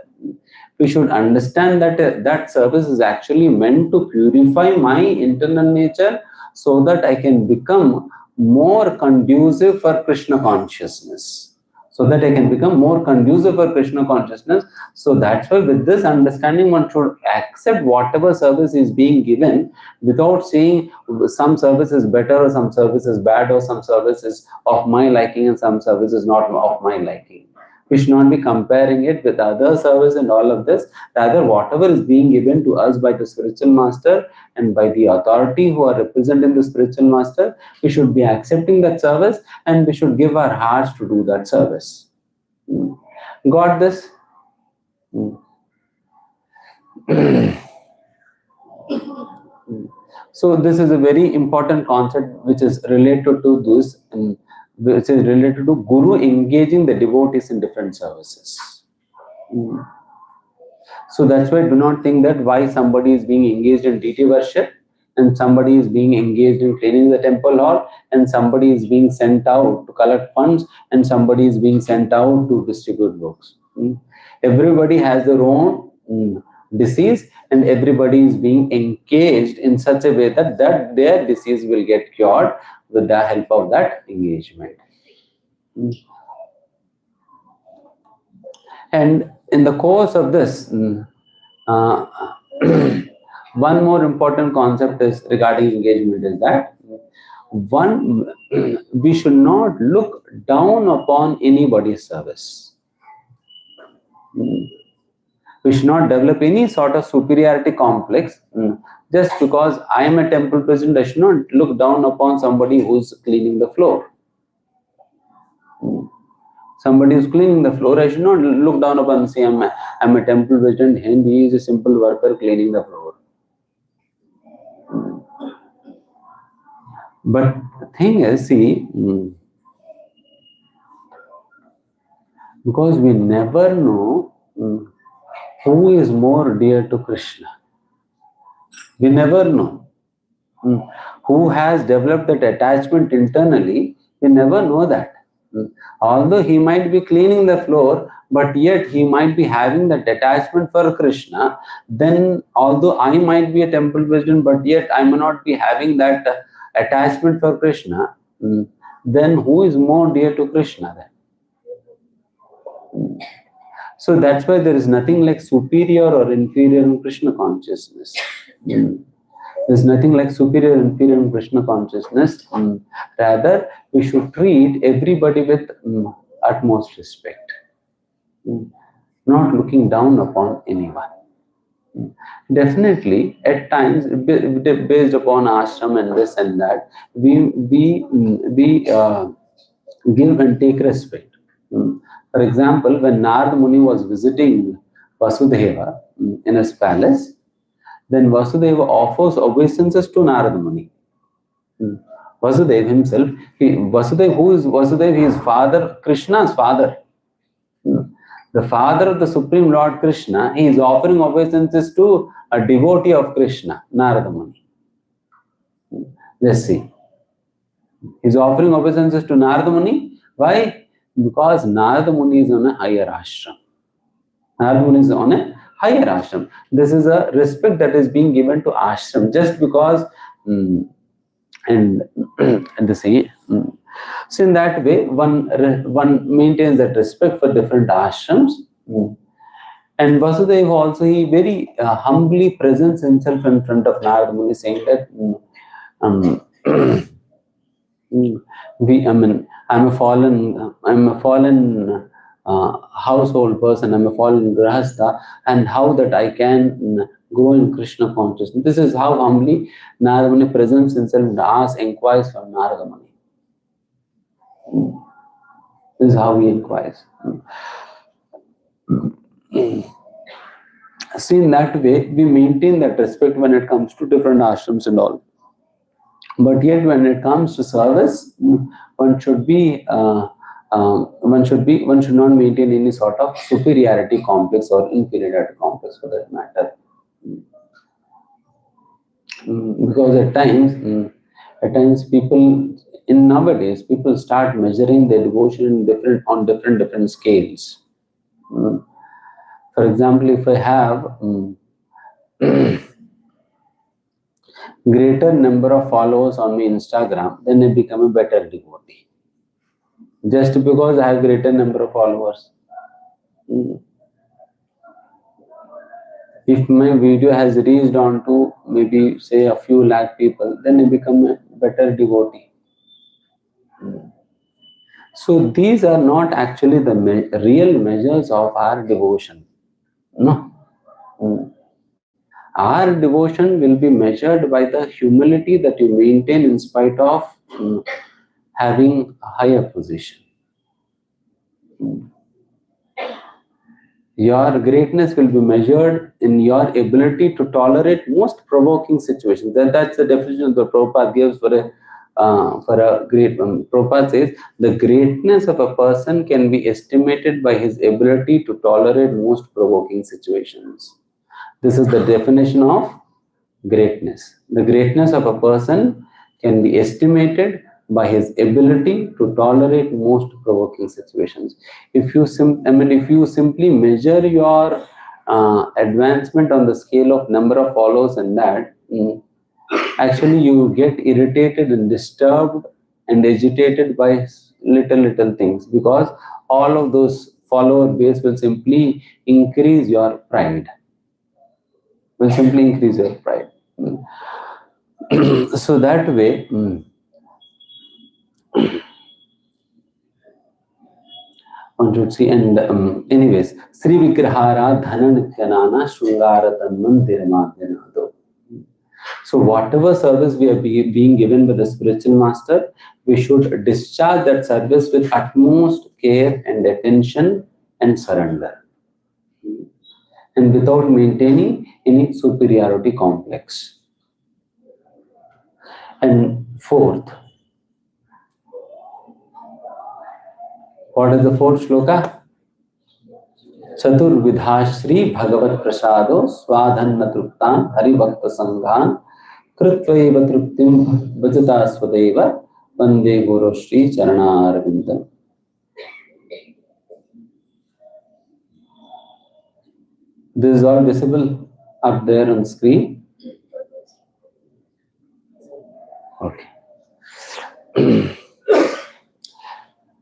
we should understand that that service is actually meant to purify my internal nature so that I can become more conducive for Krishna consciousness. So that I can become more conducive for Krishna consciousness. So that's why with this understanding, one should accept whatever service is being given without saying some service is better or some service is bad or some service is of my liking and some service is not of my liking. We should not be comparing it with other service and all of this. Rather, whatever is being given to us by the spiritual master and by the authority who are representing the spiritual master, we should be accepting that service and we should give our hearts to do that service. Got this? So this is a very important concept which is related to this, which is related to Guru engaging the devotees in different services. So that's why do not think that why somebody is being engaged in deity worship and somebody is being engaged in cleaning the temple hall and somebody is being sent out to collect funds and somebody is being sent out to distribute books. Everybody has their own disease and everybody is being engaged in such a way that their disease will get cured with the help of that engagement. And in the course of this, one more important concept is regarding engagement is that one, we should not look down upon anybody's service. We should not develop any sort of superiority complex. Just because I am a temple president, I should not look down upon somebody who's cleaning the floor. Somebody who's cleaning the floor, I should not look down upon and say, I'm a temple president and he is a simple worker cleaning the floor. But the thing is, see, because we never know who is more dear to Krishna. We never know. Who has developed that attachment internally, we never know that. Although he might be cleaning the floor, but yet he might be having that attachment for Krishna, then although I might be a temple president, but yet I may not be having that attachment for Krishna, then who is more dear to Krishna then? So that's why there is nothing like superior or inferior in Krishna consciousness. There's nothing like superior or inferior in Krishna consciousness. Rather, we should treat everybody with utmost respect. Not looking down upon anyone. Definitely, at times, based upon ashram and this and that, we give and take respect. For example, when Narad Muni was visiting Vasudeva in his palace, then Vasudeva offers obeisances to Narad Muni. Vasudeva himself, who is Vasudeva? He is father, Krishna's father. The father of the Supreme Lord Krishna, he is offering obeisances to a devotee of Krishna, Narada Muni. Let's see. He is offering obeisances to Narada Muni. Why? Because Narada Muni is on a higher ashram. Narada Muni is on a higher ashram. This is a respect that is being given to ashram just because, and the same. So in that way, one maintains that respect for different ashrams. And Vasudeva also, he very humbly presents himself in front of Narada Muni, saying that I'm a fallen household person, I'm a fallen grahastha, and how that I can grow in Krishna consciousness. This is how humbly Narada Muni presents himself and inquires from Narada Muni. This is how he inquires. See, in that way, we maintain that respect when it comes to different ashrams and all. But yet, when it comes to service, one should not maintain any sort of superiority complex or inferiority complex for that matter. Because at times people nowadays people start measuring their devotion on different scales. For example, if I have greater number of followers on my Instagram, then I become a better devotee. Just because I have greater number of followers. If my video has reached on to maybe say a few lakh people, then I become a better devotee. So these are not actually the real measures of our devotion. No. Our devotion will be measured by the humility that you maintain in spite of having a higher position. Your greatness will be measured in your ability to tolerate most provoking situations. That's the definition that Prabhupada gives for a great one. Prabhupada says the greatness of a person can be estimated by his ability to tolerate most provoking situations. This is the definition of greatness. The greatness of a person can be estimated by his ability to tolerate most provoking situations. If you simply measure your advancement on the scale of number of followers and that, actually you get irritated and disturbed and agitated by little things, because all of those follower base will simply increase your pride. So that way, one should see. And anyways, Sri Vigrahara Dhananityanana Shungaratan Mandirmadyanado. So whatever service we are being given by the spiritual master, we should discharge that service with utmost care and attention and surrender, and without maintaining any superiority complex. And fourth, what is the fourth shloka? Chaturvidhashri Bhagavat Prasado Swadhanna Truptan Hari Bhakta Sanghan Kritvaiva Truptim Bhajata Swadeva Vande Guru Shri Charanarvindam. This is all visible up there on screen. Okay.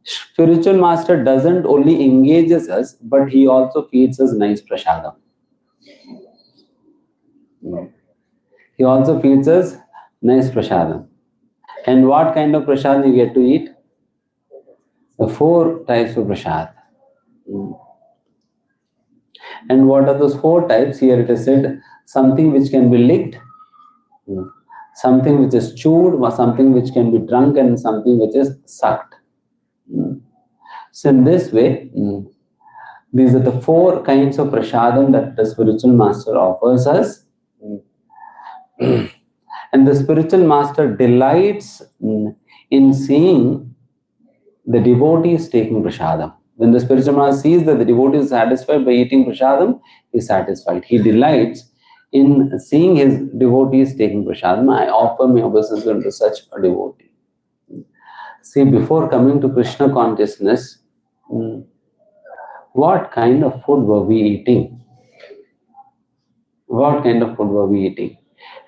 Spiritual master doesn't only engages us, but he also feeds us nice prasadam. He also feeds us nice prasadam. And what kind of prasadam you get to eat? The 4 types of prasad. And what are those 4 types? Here it is said, something which can be licked, something which is chewed, or something which can be drunk, and something which is sucked. So in this way, these are the 4 kinds of prasadam that the spiritual master offers us. And the spiritual master delights in seeing the devotees taking prasadam. When the spiritual master sees that the devotee is satisfied by eating prasadam, he is satisfied. He delights in seeing his devotees taking prasadam. I offer my obeisance to such a devotee. See, before coming to Krishna consciousness, what kind of food were we eating? What kind of food were we eating?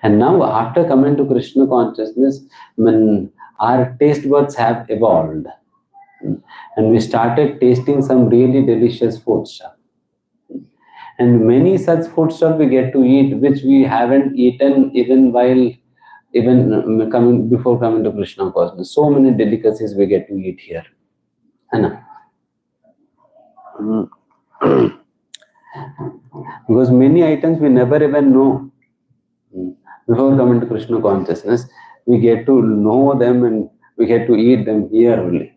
And now, after coming to Krishna consciousness, when our taste buds have evolved, and we started tasting some really delicious food stuff. And many such food stuff we get to eat, which we haven't eaten before coming to Krishna consciousness. So many delicacies we get to eat here. Because many items we never even know. Before coming to Krishna consciousness, we get to know them and we get to eat them here only.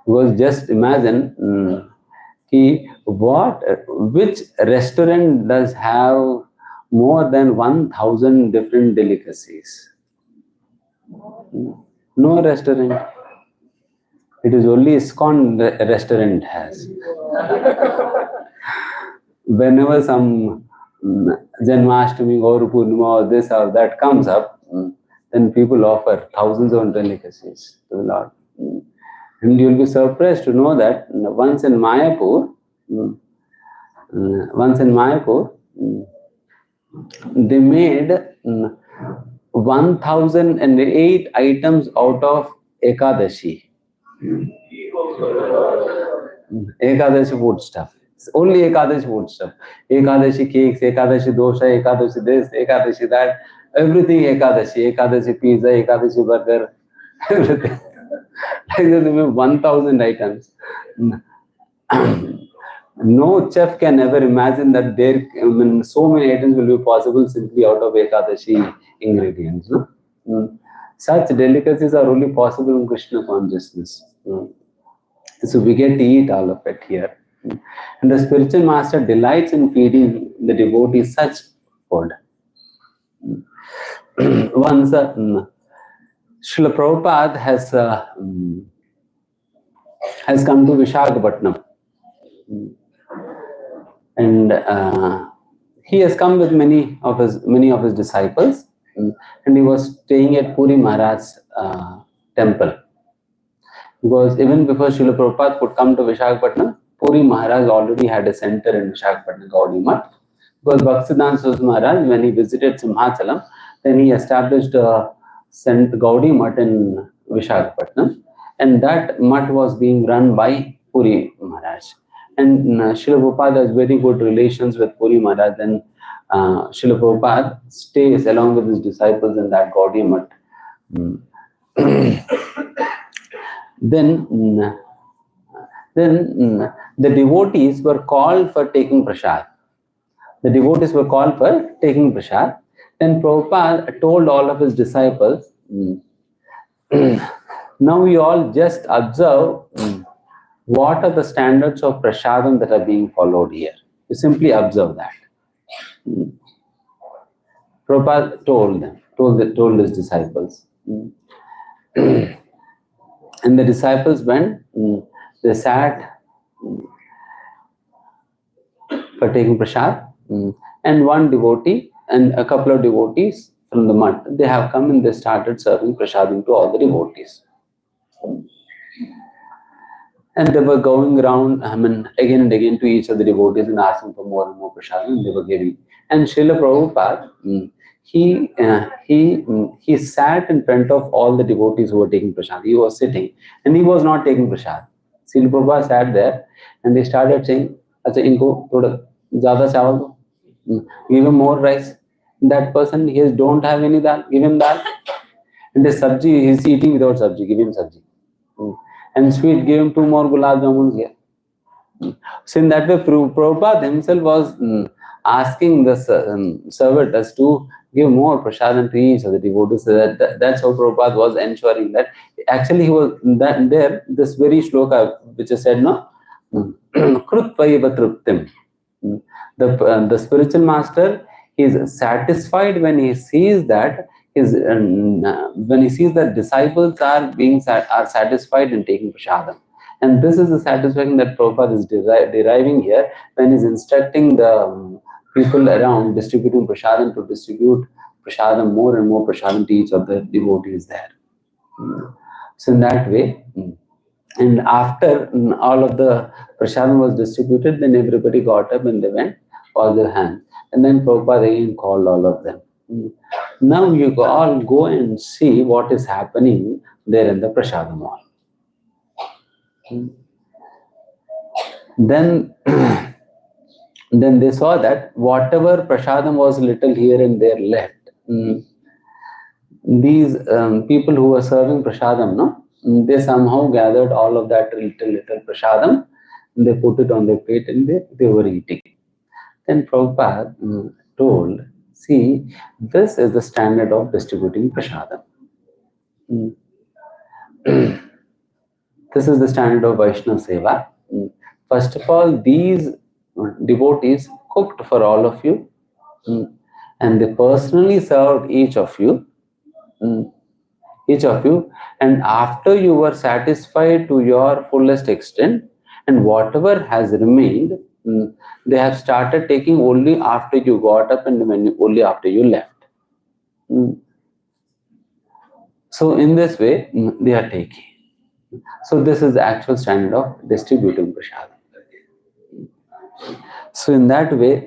Because just imagine, which restaurant does have more than 1,000 different delicacies? No restaurant. It is only ISKCON restaurant has. Whenever some Janmashtami or Purnima or this or that comes up, then people offer thousands of delicacies to the Lord. And you will be surprised to know that once in Mayapur, they made 1,008 items out of Ekadashi. Ekadashi food stuff. It's only Ekadashi food stuff. Ekadashi cakes, Ekadashi dosha, Ekadashi this, Ekadashi that. Everything Ekadashi. Ekadashi pizza, Ekadashi burger, everything. Like there will be 1,000 items. No chef can ever imagine that there, so many items will be possible simply out of Ekadashi ingredients. No? Such delicacies are only possible in Krishna consciousness. So we get to eat all of it here. And the spiritual master delights in feeding the devotees such food. Once Srila Prabhupada has come to Visakhapatnam. And he has come with many of his disciples, and he was staying at Puri Maharaj's temple. Because even before Srila Prabhupada could come to Visakhapatnam, Puri Maharaj already had a center in Visakhapatnam, Gaudiya Math. Because Bhaktisiddhanta Saraswati Maharaj, when he visited Simhachalam, then he established a Gaudiya Math in Visakhapatnam, and that Math was being run by Puri Maharaj. And Srila Prabhupada has very good relations with Puri Maharaj, and Srila Prabhupada stays along with his disciples in that Gaudiya Math. Then the devotees were called for taking prasad. Then Prabhupada told all of his disciples, now you all just observe what are the standards of prasadam that are being followed here. You simply observe that. Prabhupada told his disciples. And the disciples went, they sat for taking prasad, and one devotee and a couple of devotees from the Math, they have come and they started serving prasadam to all the devotees. And they were going around, again and again to each of the devotees and asking for more and more prasadam, and they were giving. And Srila Prabhupada, he sat in front of all the devotees who were taking prasad. He was sitting and he was not taking prasad. Srila Prabhupada sat there and they started saying, "Acha, inko thoda zyada chawal do, give him more rice. That person, he don't have any dal, give him dal. And the sabji, he is eating without sabji, give him sabji. And sweet, give him 2 more gulab jamuns here." So in that way, Prabhupada himself was asking the servitors to give more prasadam to each of the devotees. So that's how Prabhupada was ensuring that. Actually, he was that there. This very shloka which is said, no, Krutvaiva truptim. The spiritual master is satisfied when he sees that disciples are satisfied in taking prasadam. And this is the satisfaction that Prabhupada is deriving here when he is instructing the people around distributing prasadam to distribute prasadam, more and more prasadam to each of the devotees there. So in that way, and after all of the prasadam was distributed, then everybody got up and they went, all their hands. And then Prabhupada again called all of them. Now you all go and see what is happening there in the prasadam hall. Then they saw that whatever prasadam was little here and there left, these people who were serving prasadam, no, they somehow gathered all of that little prasadam, and they put it on their plate and they were eating. Then Prabhupada told, see, this is the standard of distributing prasadam. This is the standard of Vaishnava Seva. First of all, these devotees cooked for all of you, and they personally served each of you, and after you were satisfied to your fullest extent, and whatever has remained, they have started taking only after you got up and only after you left. So in this way, they are taking. So this is the actual standard of distributing prasadam. So in that way,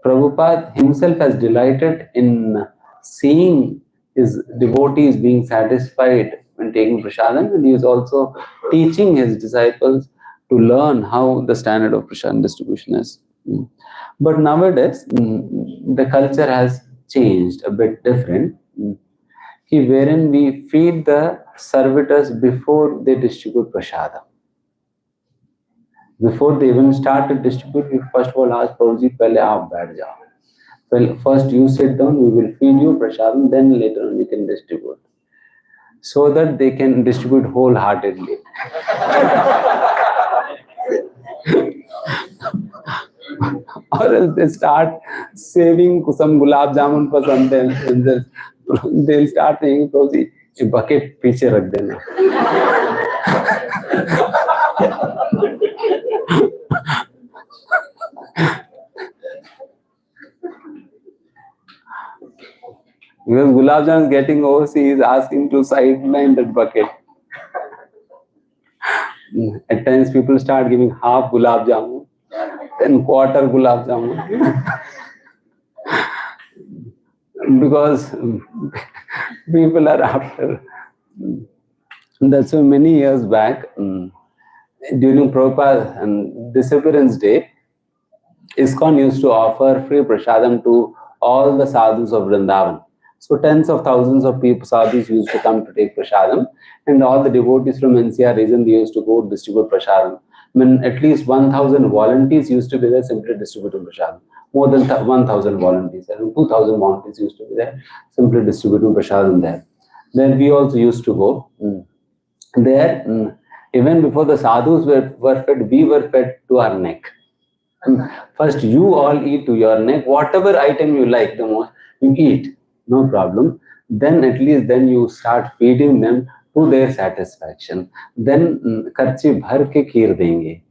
Prabhupada himself has delighted in seeing his devotees being satisfied when taking prasadam, and he is also teaching his disciples to learn how the standard of prasadam distribution is. But nowadays, the culture has changed a bit different. wherein we feed the servitors before they distribute prasadam. Before they even start to distribute, we first of all ask Prabhuji, pehle aap baith jao. Well, first you sit down, we will feed you prasadam, then later on you can distribute. So that they can distribute wholeheartedly. Or else they start saving some gulab jamun for something, and they'll start saying, Prabhuji, a bucket piche rakh dena. Because gulab jamun is getting overseas, he is asking to sideline that bucket. At times people start giving half gulab jamun, then quarter gulab jamun. Because people are after. That's why many years back, during Prabhupada's disappearance day, ISKCON used to offer free prasadam to all the sadhus of Vrindavan. So tens of thousands of people, sadhus used to come to take prasadam, and all the devotees from NCR region, they used to go distribute prasadam. I mean, at least 1,000 volunteers used to be there simply distributing prasadam. More than 1,000 volunteers, and 2,000 volunteers used to be there simply distributing prasadam there. Then we also used to go there. Even before the sadhus were fed, we were fed to our neck. First, you all eat to your neck. Whatever item you like the most, you eat. No problem. Then at least then you start feeding them to their satisfaction. Then karchi bhar ke kheer denge.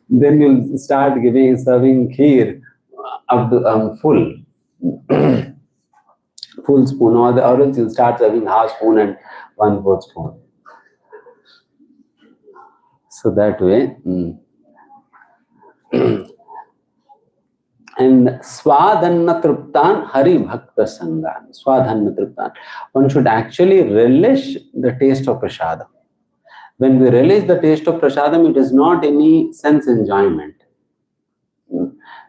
Then you'll start serving kheer up the full spoon, or else you'll start serving half spoon and 1/4 spoon. So that way. And swadhanna truptan hari bhakta sangan. Swadhanna truptan. One should actually relish the taste of prasadam. When we relish the taste of prasadam, it is not any sense enjoyment.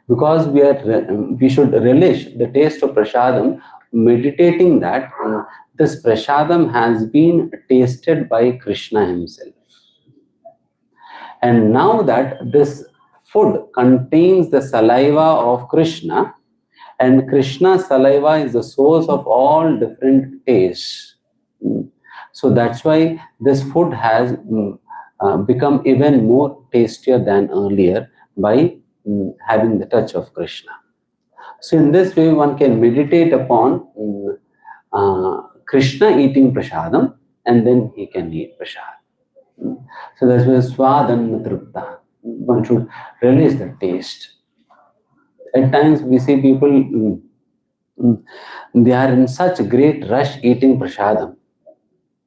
Because we should relish the taste of prasadam, meditating that this prasadam has been tasted by Krishna himself. And now that this food contains the saliva of Krishna, and Krishna's saliva is the source of all different tastes. So that's why this food has become even more tastier than earlier by having the touch of Krishna. So in this way, one can meditate upon Krishna eating prasadam, and then he can eat prasadam. So that's why swadhanna trupta. One should relish the taste. At times we see people, they are in such great rush eating prasadam.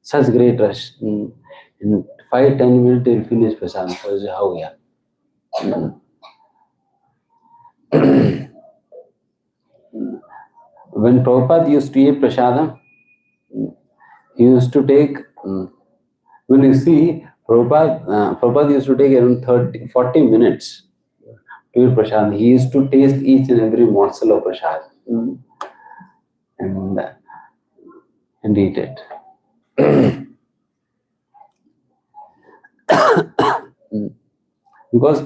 Such great rush. In 5-10 minutes they will finish prasadam. So how we are. When Prabhupada used to eat prasadam, he used to take, when you see, Prabhupada used to take around 40 minutes to eat prasadam. He used to taste each and every morsel of prasadam and eat it. Because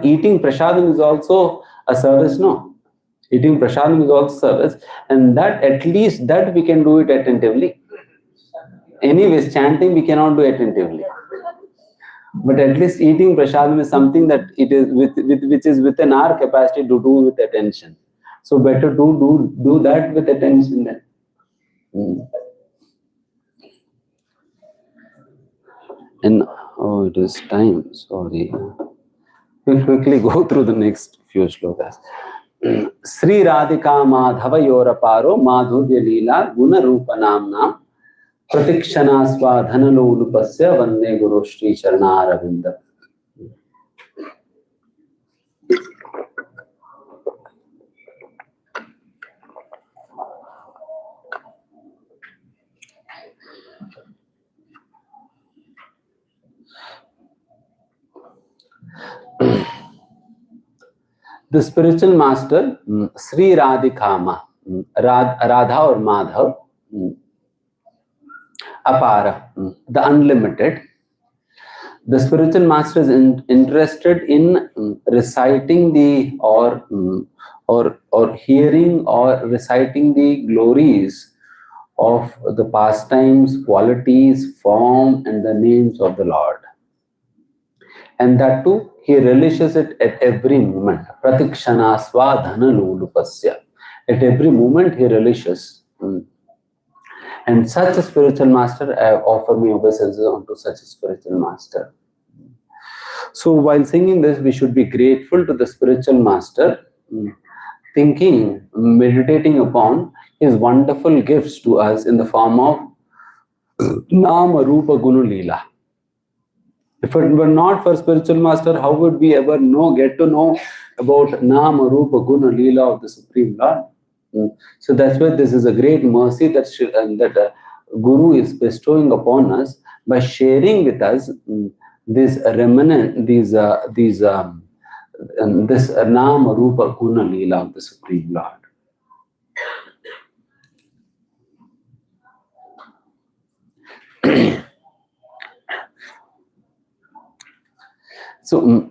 eating prasadam is also a service, no? Eating prasadam is also service, and that at least that we can do it attentively. Anyways, chanting we cannot do attentively. But at least eating prasadam is something that it is which is within our capacity to do with attention. So better to do that with attention then. And it is time. Sorry. We'll quickly go through the next few shlokas. Sri Radhika Madhava Yoraparo Madhurya Leela Guna Rupa Namna Pratikshana Swadhana Lulupasya Vande Guru Shri Charnaravinda. The spiritual master Sri Radhikama, Radha or Madhav, Apara, the unlimited. The spiritual master is interested in reciting the or hearing or reciting the glories of the pastimes, qualities, form, and the names of the Lord. And that too, he relishes it at every moment. Pratikshana swadhana lulupasya. At every moment he relishes. And such a spiritual master, I offer me obeisances unto such a spiritual master. So while singing this, we should be grateful to the spiritual master, thinking, meditating upon his wonderful gifts to us in the form of Nama Rupa Gunu Leela. If it were not for spiritual master, how would we ever get to know about Nama Rupa Guna Leela of the Supreme Lord? So that's why this is a great mercy that Guru is bestowing upon us by sharing with us this remnant, this Nama Rupa Guna Leela of the Supreme Lord. So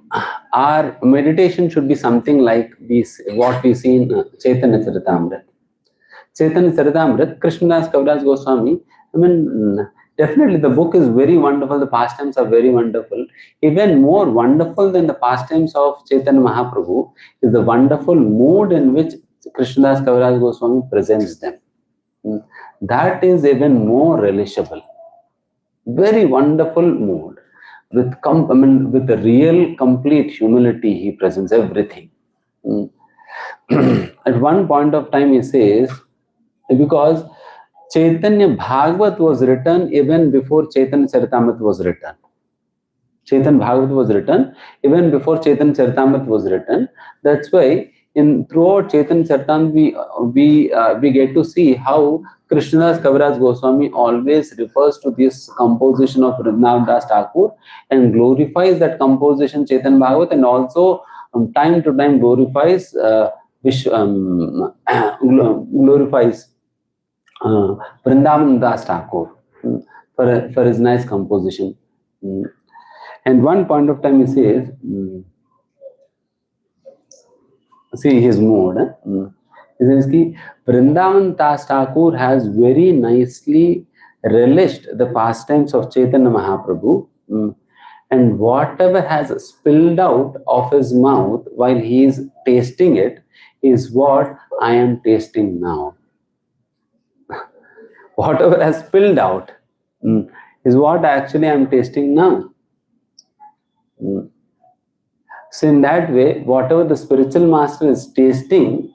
our meditation should be something like what we see in Chaitanya Charitamrita. Chaitanya Charitamrita, Krishnadas Kaviraj Goswami, definitely the book is very wonderful, the pastimes are very wonderful. Even more wonderful than the pastimes of Chaitanya Mahaprabhu is the wonderful mood in which Krishnadas Kaviraj Goswami presents them. That is even more relishable. Very wonderful mood. With a real complete humility, he presents everything. At one point of time he says, because Chaitanya Bhagavat was written even before Chaitanya Charitamrita was written. Chaitanya Bhagavat was written even before Chaitanya Charitamrita was written. That's why throughout Chaitanya Charitamrita we get to see how Krishnadas Kaviraj Goswami always refers to this composition of Vrindavan Das Thakur and glorifies that composition Chaitanya Bhagavat, and also time to time glorifies Vrindavan Das Thakur for his nice composition. And one point of time he says, see his mood. He says that Vrindavan Das Thakur has very nicely relished the pastimes of Chaitanya Mahaprabhu, and whatever has spilled out of his mouth while he is tasting it is what I am tasting now. Whatever has spilled out is what actually I am tasting now. So in that way, whatever the spiritual master is tasting,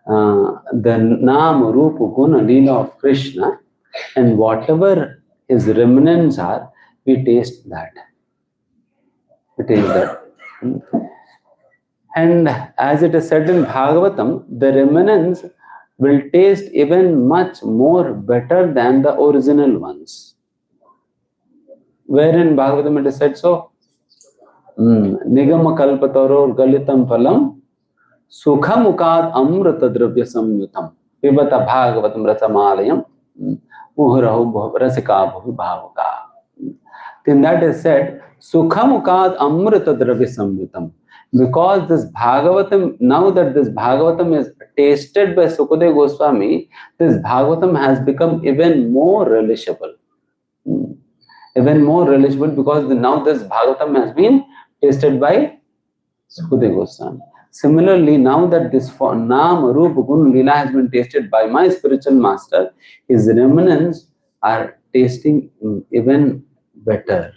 the Nama Rupa Guna Leela of Krishna, and whatever his remnants are, we taste that. We taste that. And as it is said in Bhagavatam, the remnants will taste even much more better than the original ones. Where in Bhagavatam it is said so? Nigama kalpataror galitam phalam sukhamukad amrita dravya samyutam pibata bhagavatam rasamalayam muhurahu rasika bhavi bhavaka. Then that is said, sukhamukad amrita dravya samyutam. Because this Bhagavatam, now that this Bhagavatam is tasted by Sukadeva Goswami, this Bhagavatam has become even more relishable. Even more relishable because now this Bhagavatam has been tasted by Sukadeva Goswami. Similarly, now that this Nama Rupa Guna Leela has been tasted by my spiritual master, his remnants are tasting even better.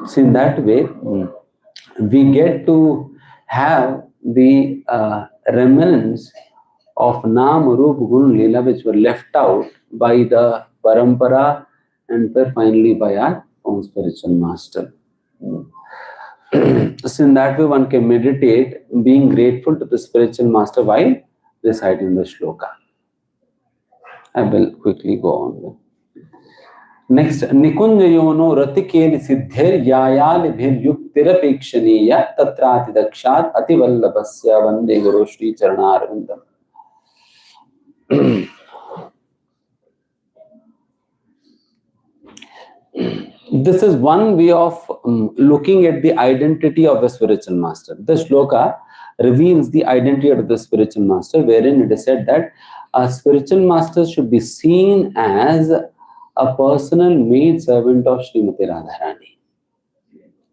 So in that way, we get to have the remnants of Nama Rupa Guna Leela which were left out by the Parampara and finally by our own spiritual master. So in that way one can meditate being grateful to the spiritual master while reciting the shloka. I will quickly go on. Next, Nikunjayono Ratikeli Siddhir Yayal Bhir Yuktirapekshaniya Tatrati Dakshat Ativallabhasya Vande Guru Shri Charanarvindam. This is one way of looking at the identity of the spiritual master. The shloka reveals the identity of the spiritual master, wherein it is said that a spiritual master should be seen as a personal maid servant of Srimati Radharani.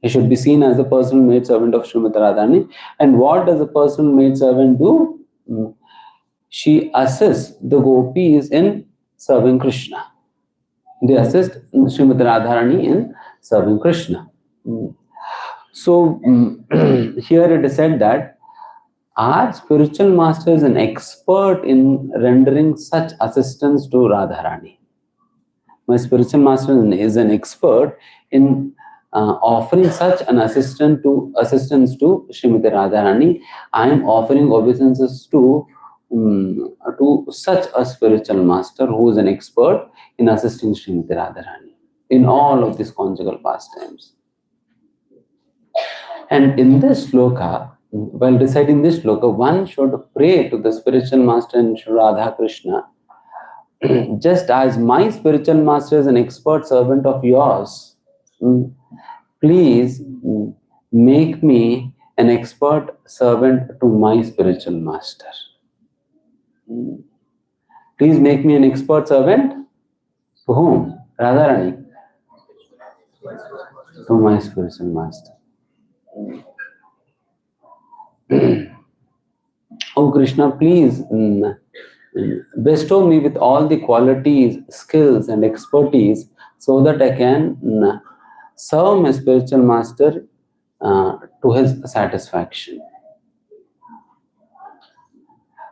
He should be seen as a personal maid servant of Srimati Radharani. And what does a personal maid servant do? She assists the gopis in serving Krishna. They assist Srimati Radharani in serving Krishna. So here it is said that our spiritual master is an expert in rendering such assistance to Radharani. My spiritual master is an expert in offering such an assistance to Srimati Radharani. I am offering obeisances to such a spiritual master who is an expert in assisting Srimati Radharani in all of these conjugal pastimes. And in this shloka, while reciting this shloka, one should pray to the spiritual master and Radha Krishna, just as my spiritual master is an expert servant of yours, please make me an expert servant to my spiritual master. Please make me an expert servant to whom? Radharani. To my spiritual master. Oh Krishna, please bestow me with all the qualities, skills and expertise so that I can serve my spiritual master to his satisfaction.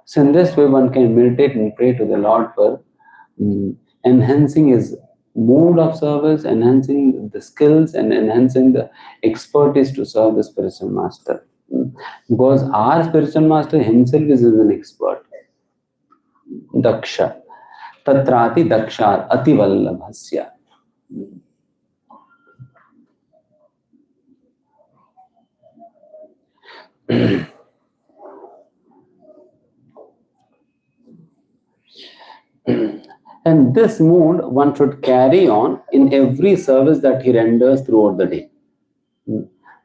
So in this way one can meditate and pray to the Lord for enhancing his mode of service, enhancing the skills and enhancing the expertise to serve the spiritual master. Because our spiritual master himself is an expert. Daksha. Tatrati dakshar ati vallabhasya. And this mood one should carry on in every service that he renders throughout the day.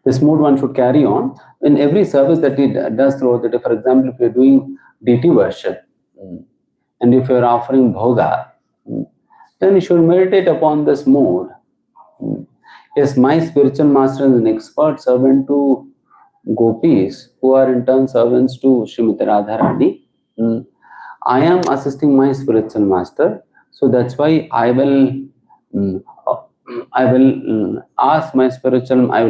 This mood one should carry on in every service that he does throughout the day. For example, if you're doing deity worship and if you're offering bhoga, then you should meditate upon this mood. Yes, my spiritual master is an expert servant to gopis who are in turn servants to Srimati Radharani. I am assisting my spiritual master, so that's why I will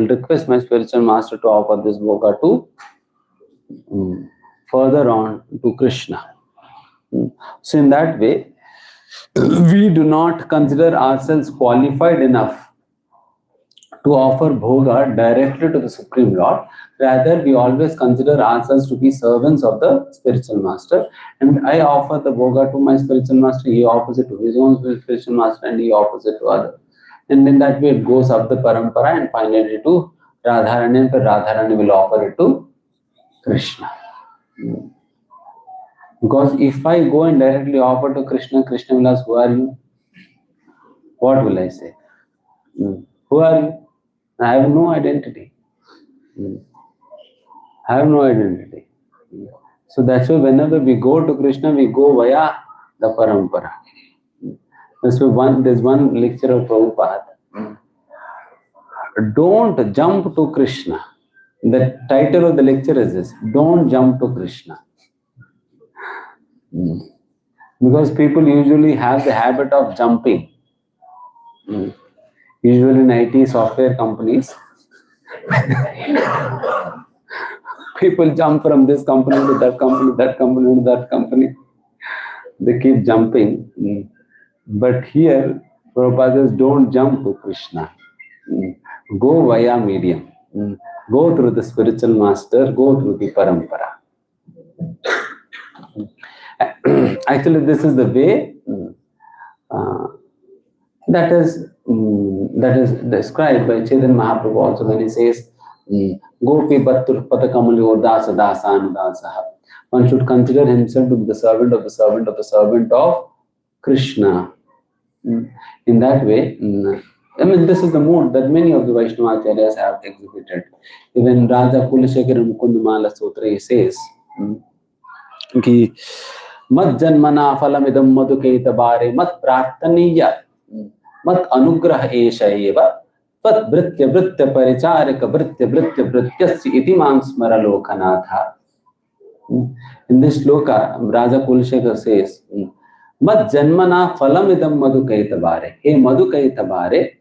request my spiritual master to offer this bhoga to further on to Krishna. So in that way, we do not consider ourselves qualified enough to offer bhoga directly to the Supreme Lord. Rather, we always consider ourselves to be servants of the spiritual master. And I offer the bhoga to my spiritual master, he offers it to his own spiritual master, and he offers it to others. And in that way, it goes up the parampara and finally to Radharani, and Radharani will offer it to Krishna. Because if I go and directly offer to Krishna, Krishna will ask, who are you? What will I say? Who are you? I have no identity. I have no identity. So that's why whenever we go to Krishna, we go via the parampara. That's why there's one lecture of Prabhupada. Don't jump to Krishna. The title of the lecture is this: don't jump to Krishna. Because people usually have the habit of jumping. Usually in IT software companies, people jump from this company to that company, that company to that company. They keep jumping. But here, Prabhupada says, don't jump to Krishna. Go via medium. Go through the spiritual master, go through the parampara. Actually, this is the way that is described by Chaitanya Mahaprabhu also when he says, Gopi Bhattur Patakamali Dasa Dasa Anudasaha. one should consider himself to be the servant of the servant of the servant of Krishna. In that way, I mean, this is the mood that many of the Vaishnava acharyas have exhibited. Even Raja Kulashekara Mukundamala Sutra, he says, कि मत जन्मना फलमिदं मधुकैतबारे मत प्रार्थनीय मत अनुग्रह एष एव तत् भृत्य भृत्य परिचारक भृत्य भृत्य भृत्यस्य इति मां स्मर Loknath. In this shloka, Raja Kulashekara says, mat janmana phalamidam madhukaitabare. Hey madhukaitabare,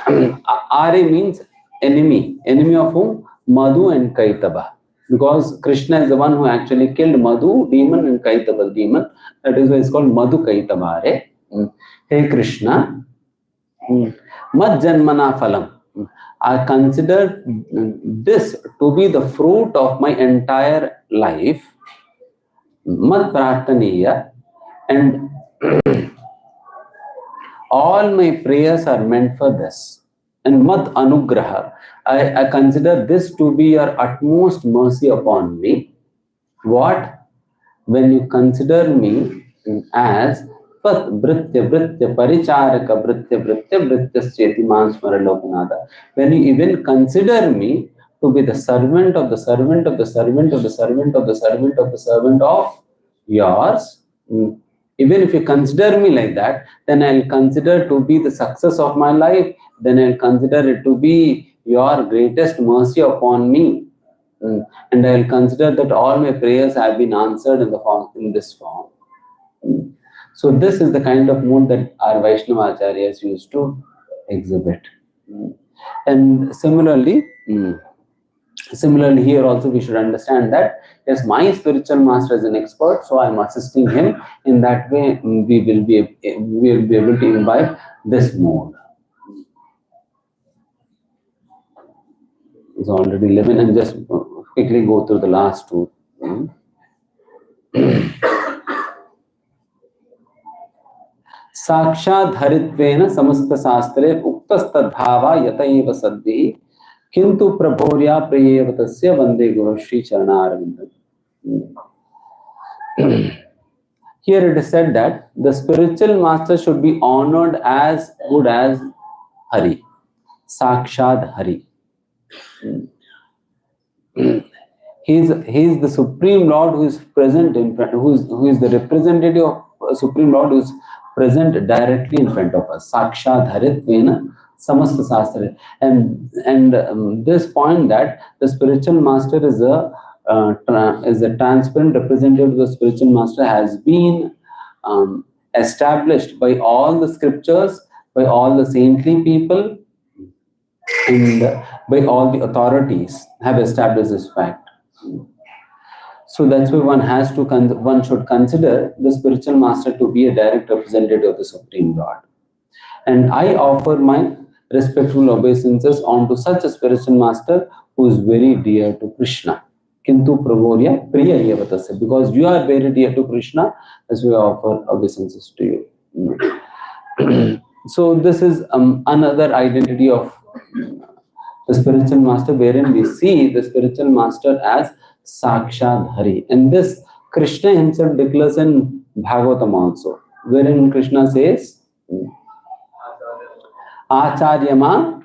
Are means enemy. Enemy of whom? Madhu and Kaitaba. Because Krishna is the one who actually killed Madhu demon and Kaitaba demon. That is why it's called Madhu Kaitabare. Hey Krishna, mat janmana phalam. I consider this to be the fruit of my entire life. Mat prarthaniya, and all my prayers are meant for this. And mat anugraha, I consider this to be your utmost mercy upon me. What? When you consider me as Pat Britya Britya Paricharaka Britya Britya Britya Cheti Mansmara Lokanada. When you even consider me to be the servant of the servant of the servant of the servant of the servant of the servant of yours, even if you consider me like that, then I'll consider to be the success of my life, then I'll consider it to be your greatest mercy upon me. And I'll consider that all my prayers have been answered in this form. So this is the kind of mood that our Vaishnava acharyas used to exhibit. And similarly here also we should understand that yes, my spiritual master is an expert, so I am assisting him. In that way, we will be able to imbibe this mode. It's already 11, and just quickly go through the last two. साक्षात् हरित्वेन समस्त शास्त्रे उक्तस्तद्भावा यतैव सद्भिः किंतु प्रभोर्या प्रियेव तस्य वंदे गुरु Shri चरणारविंदम. Here it is said that the spiritual master should be honored as good as Hari, Sakshat Hari. He is the Supreme Lord who is present in front, who is the representative of Supreme Lord who is present directly in front of us. Sakshat Haritvena Samasta Sastra. And this point that the spiritual master is a transparent representative of the spiritual master has been established by all the scriptures, by all the saintly people, and by all the authorities have established this fact. So that's why one should consider the spiritual master to be a direct representative of the Supreme Lord. And I offer my respectful obeisances onto such a spiritual master who is very dear to Krishna. Kintu pravorya priya yavatase. Because you are very dear to Krishna, as we offer obeisances to you. So this is another identity of the spiritual master, wherein we see the spiritual master as Sakshat Hari. And this Krishna himself declares in Bhagavatam also, wherein Krishna says, Acharyamam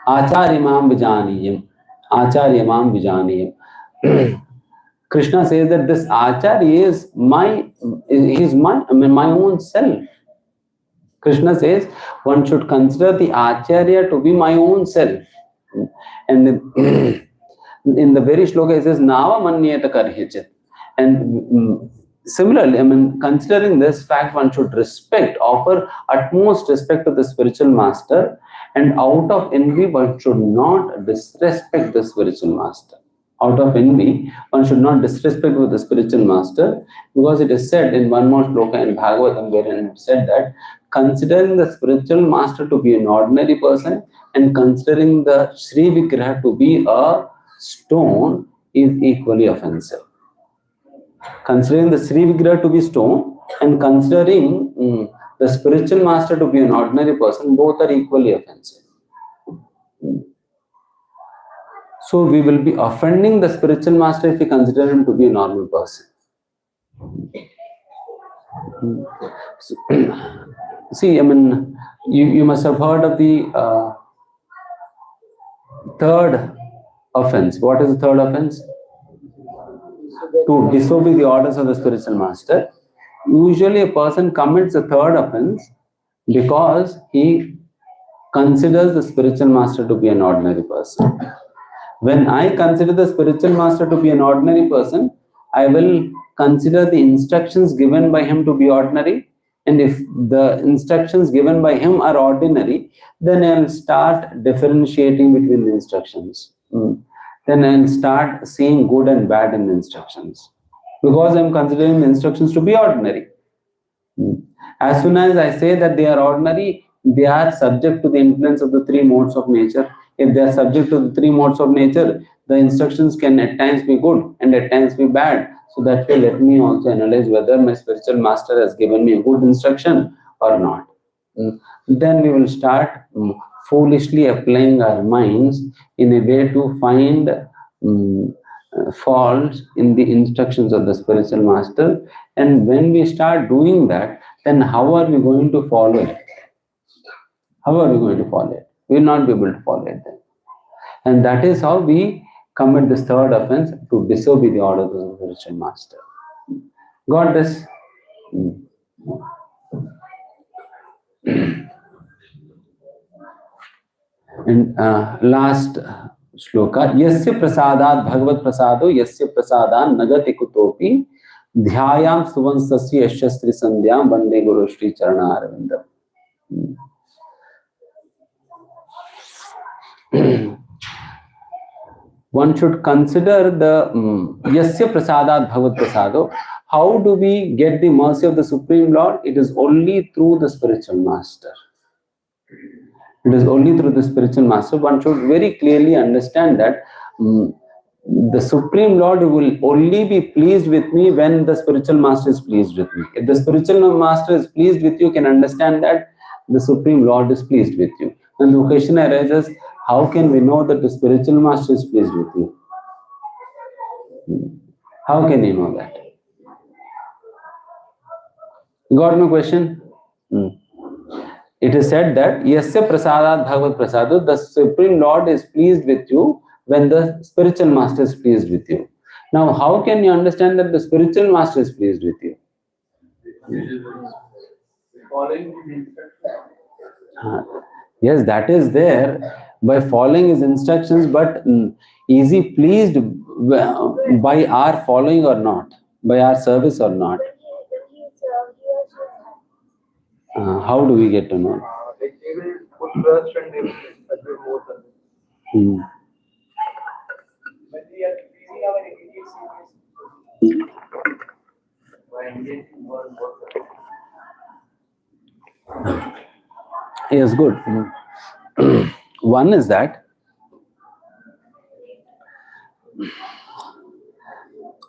Vijaniyam. Acharyamam Vijaniyam. Krishna says that this Acharya is my own self. Krishna says one should consider the Acharya to be my own self. And in the very shloka it says Nava Manyeta Karhichit. And similarly, considering this fact, one should offer utmost respect to the spiritual master, and out of envy, one should not disrespect the spiritual master. Out of envy, one should not disrespect with the spiritual master, because it is said in one more shloka in Bhagavatam, wherein it said that considering the spiritual master to be an ordinary person and considering the Sri Vigraha to be a stone is equally offensive. Considering the Sri Vigraha to be stone and considering the spiritual master to be an ordinary person, both are equally offensive. So we will be offending the spiritual master if we consider him to be a normal person. So, see, I mean, you must have heard of the third offense. What is the third offense? To disobey the orders of the spiritual master. Usually a person commits a third offense because he considers the spiritual master to be an ordinary person. When I consider the spiritual master to be an ordinary person, I will consider the instructions given by him to be ordinary, and if the instructions given by him are ordinary, then I'll start differentiating between the instructions. Then I'll start seeing good and bad in the instructions, because I'm considering the instructions to be ordinary. As soon as I say that they are ordinary, they are subject to the influence of the three modes of nature. If they are subject to the three modes of nature, the instructions can at times be good and at times be bad. So that way, let me also analyze whether my spiritual master has given me a good instruction or not. Then we will start foolishly applying our minds in a way to find faults in the instructions of the spiritual master. And when we start doing that, then how are we going to follow it? How are we going to follow it? We will not be able to follow it then. And that is how we commit this third offense, to disobey the orders of the spiritual master. Got this? And last shloka, yasya prasadat bhagavat prasado yasya prasadan nagati kutopi dhyayam suvansasya yashastri sandhyam vande guru shri charana arvindam. One should consider the yasya prasadat bhagavat prasado. How do we get the mercy of the Supreme Lord? It is only through the spiritual master. It is only through the spiritual master. One should very clearly understand that the Supreme Lord will only be pleased with me when the spiritual master is pleased with me. If the spiritual master is pleased with you, you can understand that the Supreme Lord is pleased with you. And the question arises, how can we know that the spiritual master is pleased with you? How can you know that? You got my question? It is said that yasya prasadat bhagavat prasado, the Supreme Lord is pleased with you when the spiritual master is pleased with you. Now, how can you understand that the spiritual master is pleased with you? Yes, that is there by following his instructions, but is he pleased by our following or not? By our service or not? How do we get to know? Like they will put trust and they will agree more than this. But we are pleasing our immediate seniors by engaging one worker. Yes, good. One is that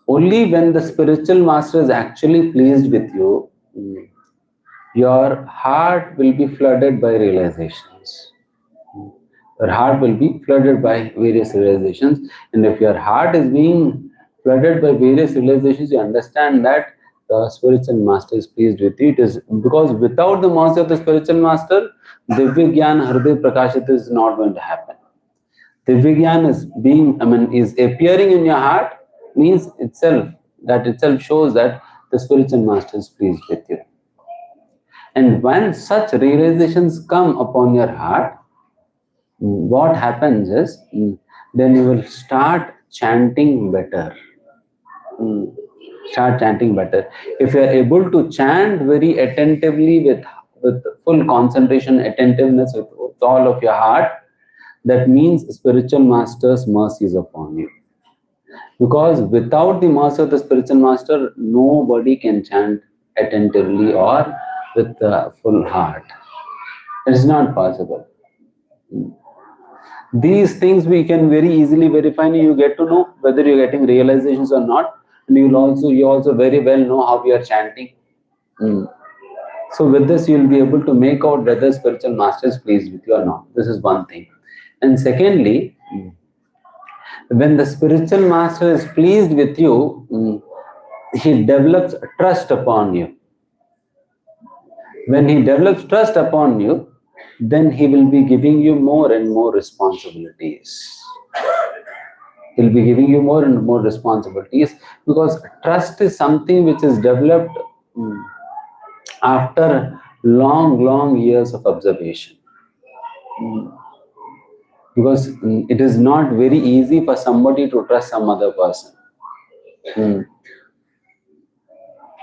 only when the spiritual master is actually pleased with you, your heart will be flooded by realizations. Your heart will be flooded by various realizations. And if your heart is being flooded by various realizations, you understand that the spiritual master is pleased with you. It is because without the mercy of the spiritual master, Divya Gyan Hriday Prakashit is not going to happen. Divya Gyan is appearing in your heart, means itself shows that the spiritual master is pleased with you. And when such realizations come upon your heart, what happens is, then you will start chanting better. Start chanting better. If you are able to chant very attentively with full concentration, attentiveness with all of your heart, that means spiritual master's mercy is upon you. Because without the mercy of the spiritual master, nobody can chant attentively or with full heart. It is not possible. These things we can very easily verify. You get to know whether you're getting realizations or not, and you also very well know how you are chanting. So with this, you'll be able to make out whether spiritual master is pleased with you or not. This is one thing. And secondly, when the spiritual master is pleased with you, he develops trust upon you. When he develops trust upon you, then he will be giving you more and more responsibilities. He'll be giving you more and more responsibilities, because trust is something which is developed after long years of observation. Because it is not very easy for somebody to trust some other person.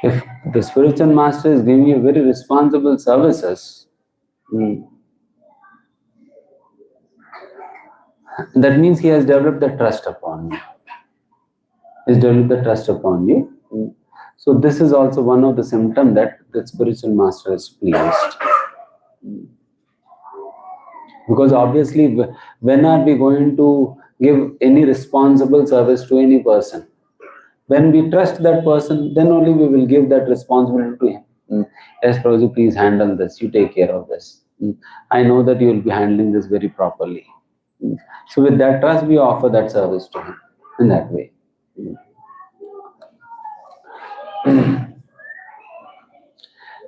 If the spiritual master is giving you very responsible services, that means he has developed the trust upon you. He's developed the trust upon you. So this is also one of the symptoms that the spiritual master is pleased. Because obviously, when are we going to give any responsible service to any person? When we trust that person, then only we will give that responsibility to him. Yes, Prabhuji, please handle this. You take care of this. I know that you will be handling this very properly. So with that trust, we offer that service to him in that way.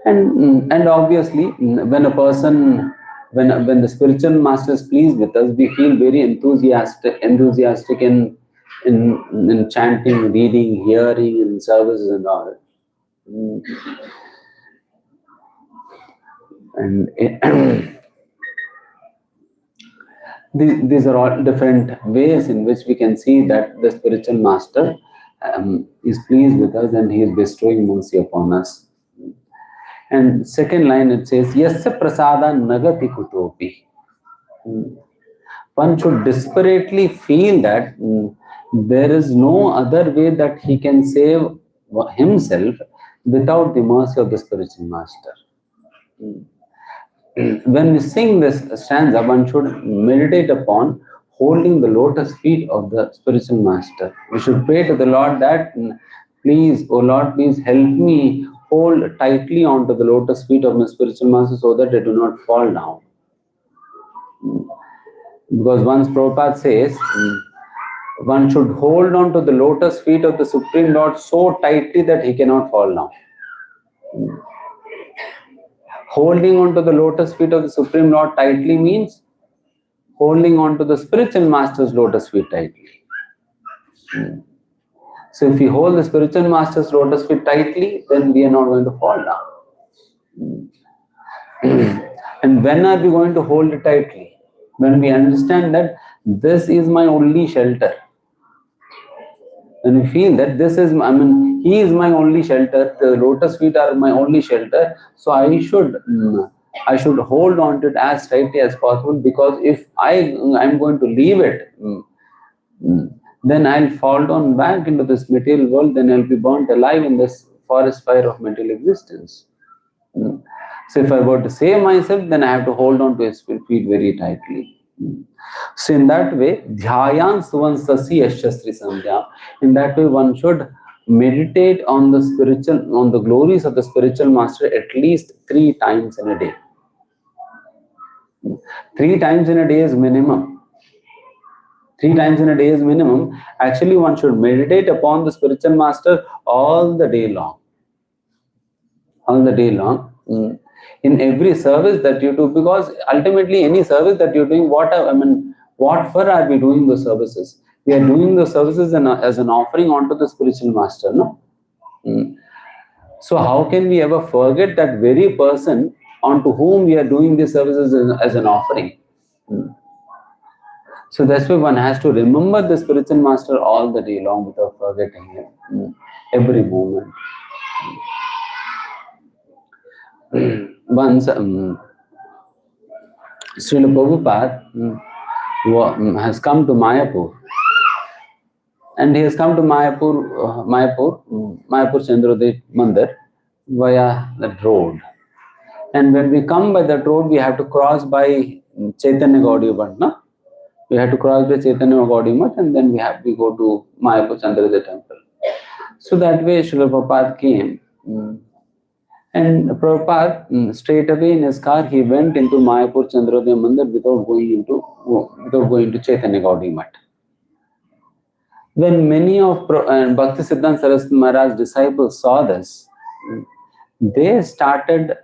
And obviously, when a person, when the spiritual master is pleased with us, we feel very enthusiastic in chanting, reading, hearing, and services and all. And these are all different ways in which we can see that the spiritual master is pleased with us and he is bestowing mercy upon us. And second line it says, Yasya prasada nagati kutopi. One should desperately feel that there is no other way that he can save himself without the mercy of the spiritual master. When we sing this stanza, one should meditate upon holding the lotus feet of the spiritual master. We should pray to the Lord that, please, oh Lord, please help me hold tightly onto the lotus feet of my spiritual master so that I do not fall down. Because once Prabhupada says, one should hold on to the lotus feet of the Supreme Lord so tightly that he cannot fall down. Holding on to the lotus feet of the Supreme Lord tightly means holding on to the spiritual master's lotus feet tightly. So if we hold the spiritual master's lotus feet tightly, then we are not going to fall down. And when are we going to hold it tightly? When we understand that this is my only shelter. When we feel that this is, he is my only shelter, the lotus feet are my only shelter, so I should hold on to it as tightly as possible, because if I'm going to leave it, then I'll fall down back into this material world, then I'll be burnt alive in this forest fire of material existence. So if I were to save myself, then I have to hold on to his feet very tightly. So in that way, dhyayan suvansasi yashasri sandhya. In that way, one should meditate on the glories of the spiritual master at least 3 times in a day. 3 times in a day is minimum. 3 times in a day is minimum. Actually, one should meditate upon the spiritual master all the day long. All the day long. In every service that you do, because ultimately any service that you're doing, what for are we doing those services? We are doing those services as an offering onto the spiritual master, no? So how can we ever forget that very person onto whom we are doing these services as an offering? So that's why one has to remember the spiritual master all the day long without forgetting him, every moment. Once Srila Prabhupada has come to Mayapur, and he has come to Mayapur Chandrodaya Mandir via that road. And when we come by that road, we have to cross by Chaitanya Gaudiya Math, no? We have to cross by Chaitanya Gaudiya Math, and then we go to Mayapur Chandrodaya temple. So that way Srila Prabhupada came. And Prabhupada, straight away in his car, he went into Mayapur Chandrodaya Mandir without going into Chaitanya Gaudiya Math. When many of Bhakti Siddhanta Saraswati Maharaj's disciples saw this, they started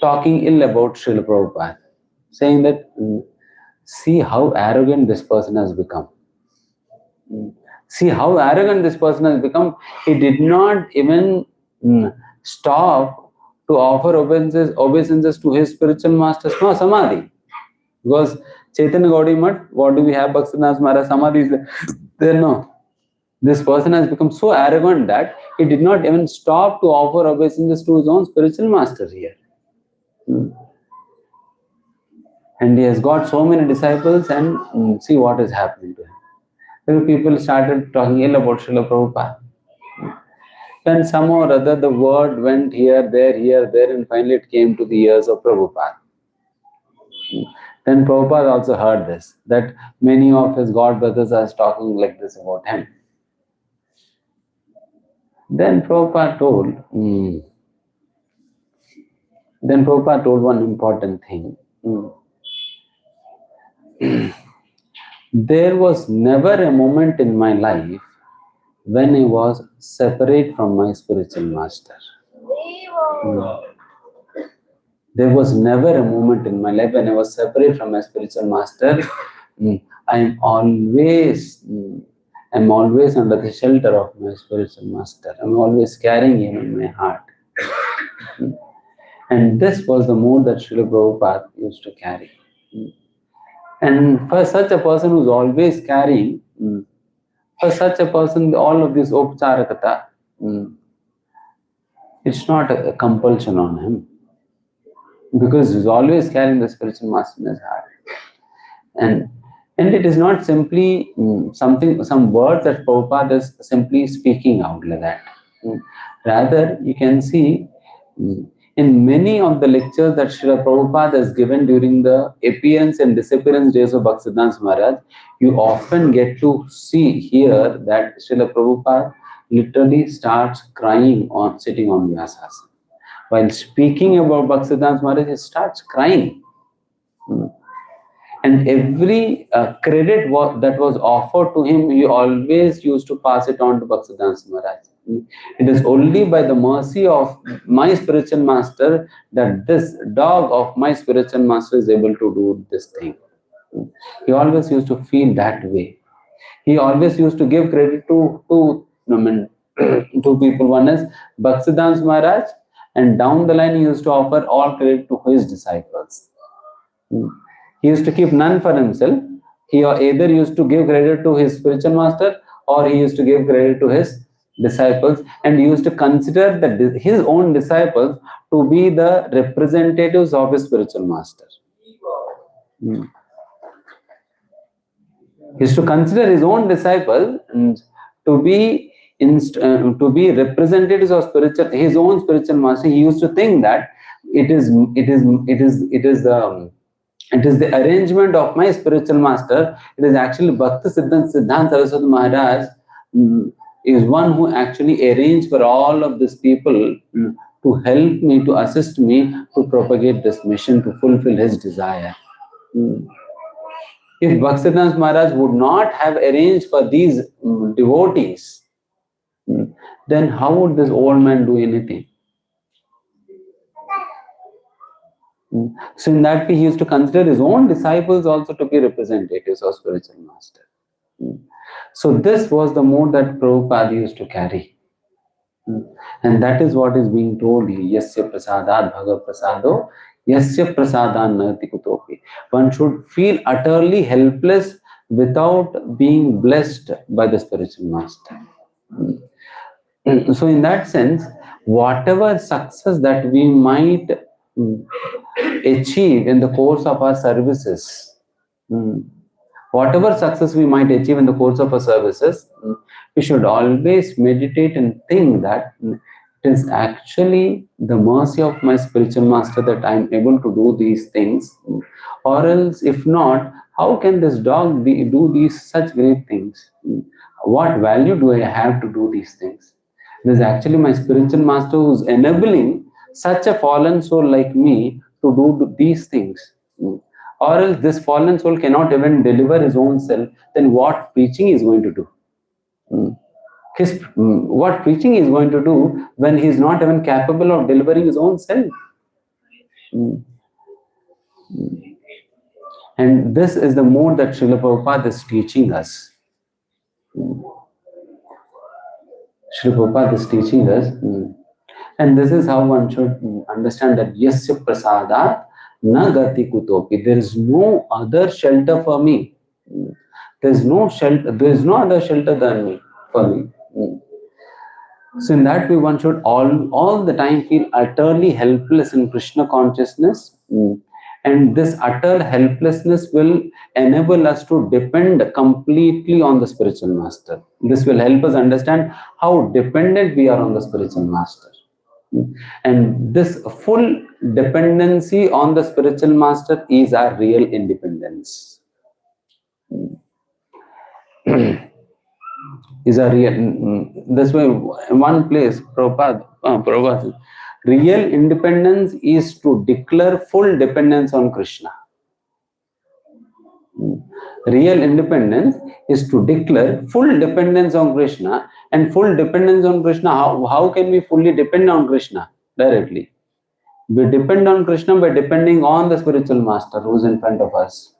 talking ill about Srila Prabhupada, saying that, see how arrogant this person has become. See how arrogant this person has become. He did not even stop to offer obeisances to his spiritual masters. No, Samadhi. Because Chaitanya Gaudiya Math, what do we have? Bhaktivinoda Maharaj, Samadhi is there. No. This person has become so arrogant that he did not even stop to offer obeisances to his own spiritual master here. And he has got so many disciples, and see what is happening to him. Then people started talking ill about Srila Prabhupada. Then somehow or other the word went here, there, and finally it came to the ears of Prabhupada. Then Prabhupada also heard this, that many of his god brothers are talking like this about him. Then Prabhupada told one important thing. There was never a moment in my life when I was separate from my spiritual master. There was never a moment in my life when I was separate from my spiritual master. I'm always under the shelter of my spiritual master. I'm always carrying him in my heart. And this was the mood that Srila Prabhupada used to carry. And for such a person who's always carrying, for such a person, all of this upcharakata, it's not a compulsion on him. Because he's always carrying the spiritual master in his heart. And it is not simply some words that Prabhupada is simply speaking out like that. Rather, you can see in many of the lectures that Srila Prabhupada has given during the appearance and disappearance days of Bhaktisiddhanta Maharaj, you often get to hear that Srila Prabhupada literally starts crying sitting on Vyasasana. While speaking about Bhaktisiddhanta Maharaj, he starts crying. And every credit that was offered to him, he always used to pass it on to Bhaktisiddhanta Maharaj. It is only by the mercy of my spiritual master that this dog of my spiritual master is able to do this thing. He always used to feel that way. He always used to give credit to two people. One is Bhaktisiddhanta Maharaj, and down the line he used to offer all credit to his disciples. He used to keep none for himself. He either used to give credit to his spiritual master or he used to give credit to his disciples, and he used to consider his own disciples to be the representatives of his spiritual master. He used to consider his own disciples to be representatives of his own spiritual master. He used to think that it is the arrangement of my spiritual master. It is actually Bhakti Siddhanta Saraswati Maharaj is one who actually arranged for all of these people to help me, to assist me to propagate this mission, to fulfill his desire. If Bhaktisiddhanta Maharaj would not have arranged for these devotees, then how would this old man do anything? So in that way, he used to consider his own disciples also to be representatives of spiritual master. So this was the mood that Prabhupada used to carry. And that is what is being told here. Yasya prasadat bhagav prasado, yasya prasadan nati kutopi. One should feel utterly helpless without being blessed by the spiritual master. So in that sense, whatever success that we might achieve in the course of our services, whatever success we might achieve in the course of our services, we should always meditate and think that it is actually the mercy of my spiritual master that I am able to do these things. Or else, if not, how can this dog do these such great things? What value do I have to do these things? It is actually my spiritual master who is enabling such a fallen soul like me to do these things. or else this fallen soul cannot even deliver his own self, then what preaching is going to do? What preaching is going to do when he is not even capable of delivering his own self? And this is the mode that Srila Prabhupada is teaching us. Srila Prabhupada is teaching us. And this is how one should understand that Yasya Prasadat Na Gati Kutopi. There is no other shelter for me. There is no shelter. There is no other shelter than me for me. So in that way, one should all the time feel utterly helpless in Krishna consciousness. And this utter helplessness will enable us to depend completely on the spiritual master. This will help us understand how dependent we are on the spiritual master. And this full dependency on the spiritual master is our real independence. Is a real. This way, one place, Prabhupada says, real independence is to declare full dependence on Krishna. Real independence is to declare full dependence on Krishna. And full dependence on Krishna, how can we fully depend on Krishna directly? We depend on Krishna by depending on the spiritual master who is in front of us.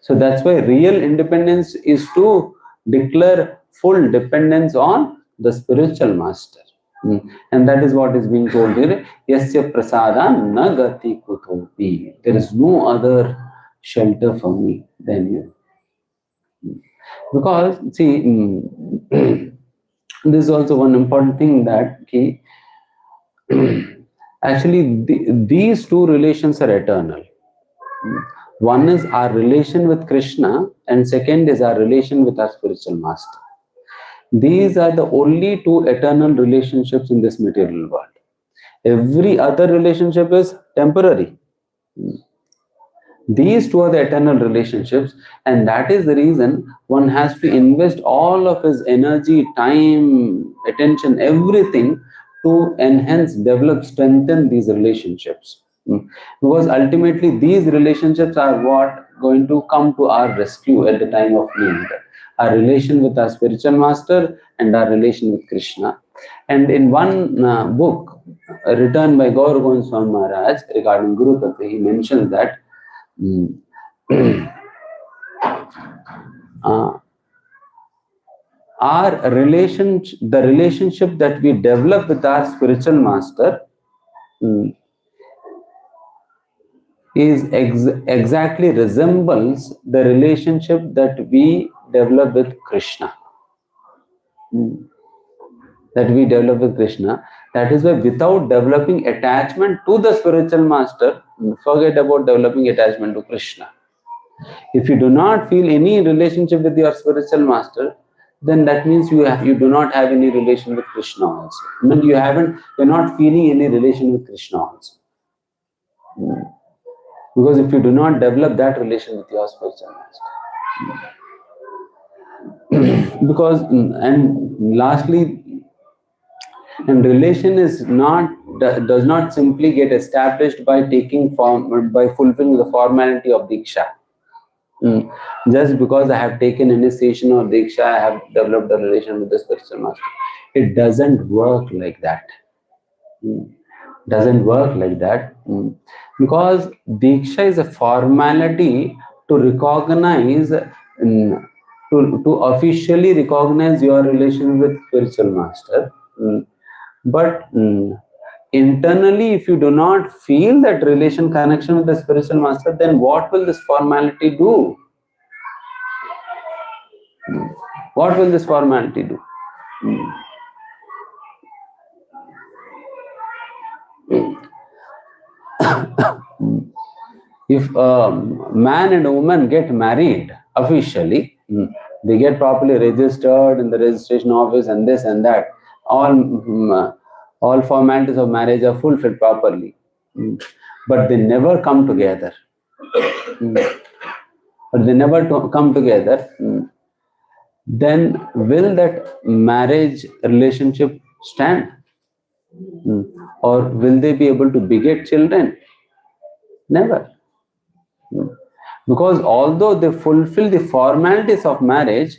So that's why real independence is to declare full dependence on the spiritual master. And that is what is being told here. Yasya prasada na gati kutopi. There is no other shelter for me than you. Because, see, this is also one important thing that actually these two relations are eternal. One is our relation with Krishna, and second is our relation with our spiritual master. These are the only two eternal relationships in this material world. Every other relationship is temporary. These two are the eternal relationships, and that is the reason one has to invest all of his energy, time, attention, everything to enhance, develop, strengthen these relationships. Because ultimately these relationships are what going to come to our rescue at the time of need. Our relation with our spiritual master and our relation with Krishna. And in one book written by Gaur Govind Swami Maharaj regarding Guru Tattva, he mentions that our relation, the relationship that we develop with our spiritual master is exactly resembles the relationship that we develop with Krishna. That we develop with Krishna. That is why without developing attachment to the spiritual master, forget about developing attachment to Krishna. If you do not feel any relationship with your spiritual master, then that means you do not have any relation with Krishna also. I mean, you're not feeling any relation with Krishna also. Because if you do not develop that relation with your spiritual master. Because, and lastly, and relation is does not simply get established by taking form, by fulfilling the formality of Diksha. Just because I have taken initiation or Diksha, I have developed a relation with the spiritual master. It doesn't work like that. Doesn't work like that. Because Diksha is a formality to recognize, to officially recognize your relation with spiritual master. But internally, if you do not feel that relation connection with the spiritual master, then what will this formality do? What will this formality do? If a man and a woman get married officially, they get properly registered in the registration office and this and that, all formalities of marriage are fulfilled properly, but they never come together. Then will that marriage relationship stand? Or will they be able to beget children? Never. Because although they fulfill the formalities of marriage,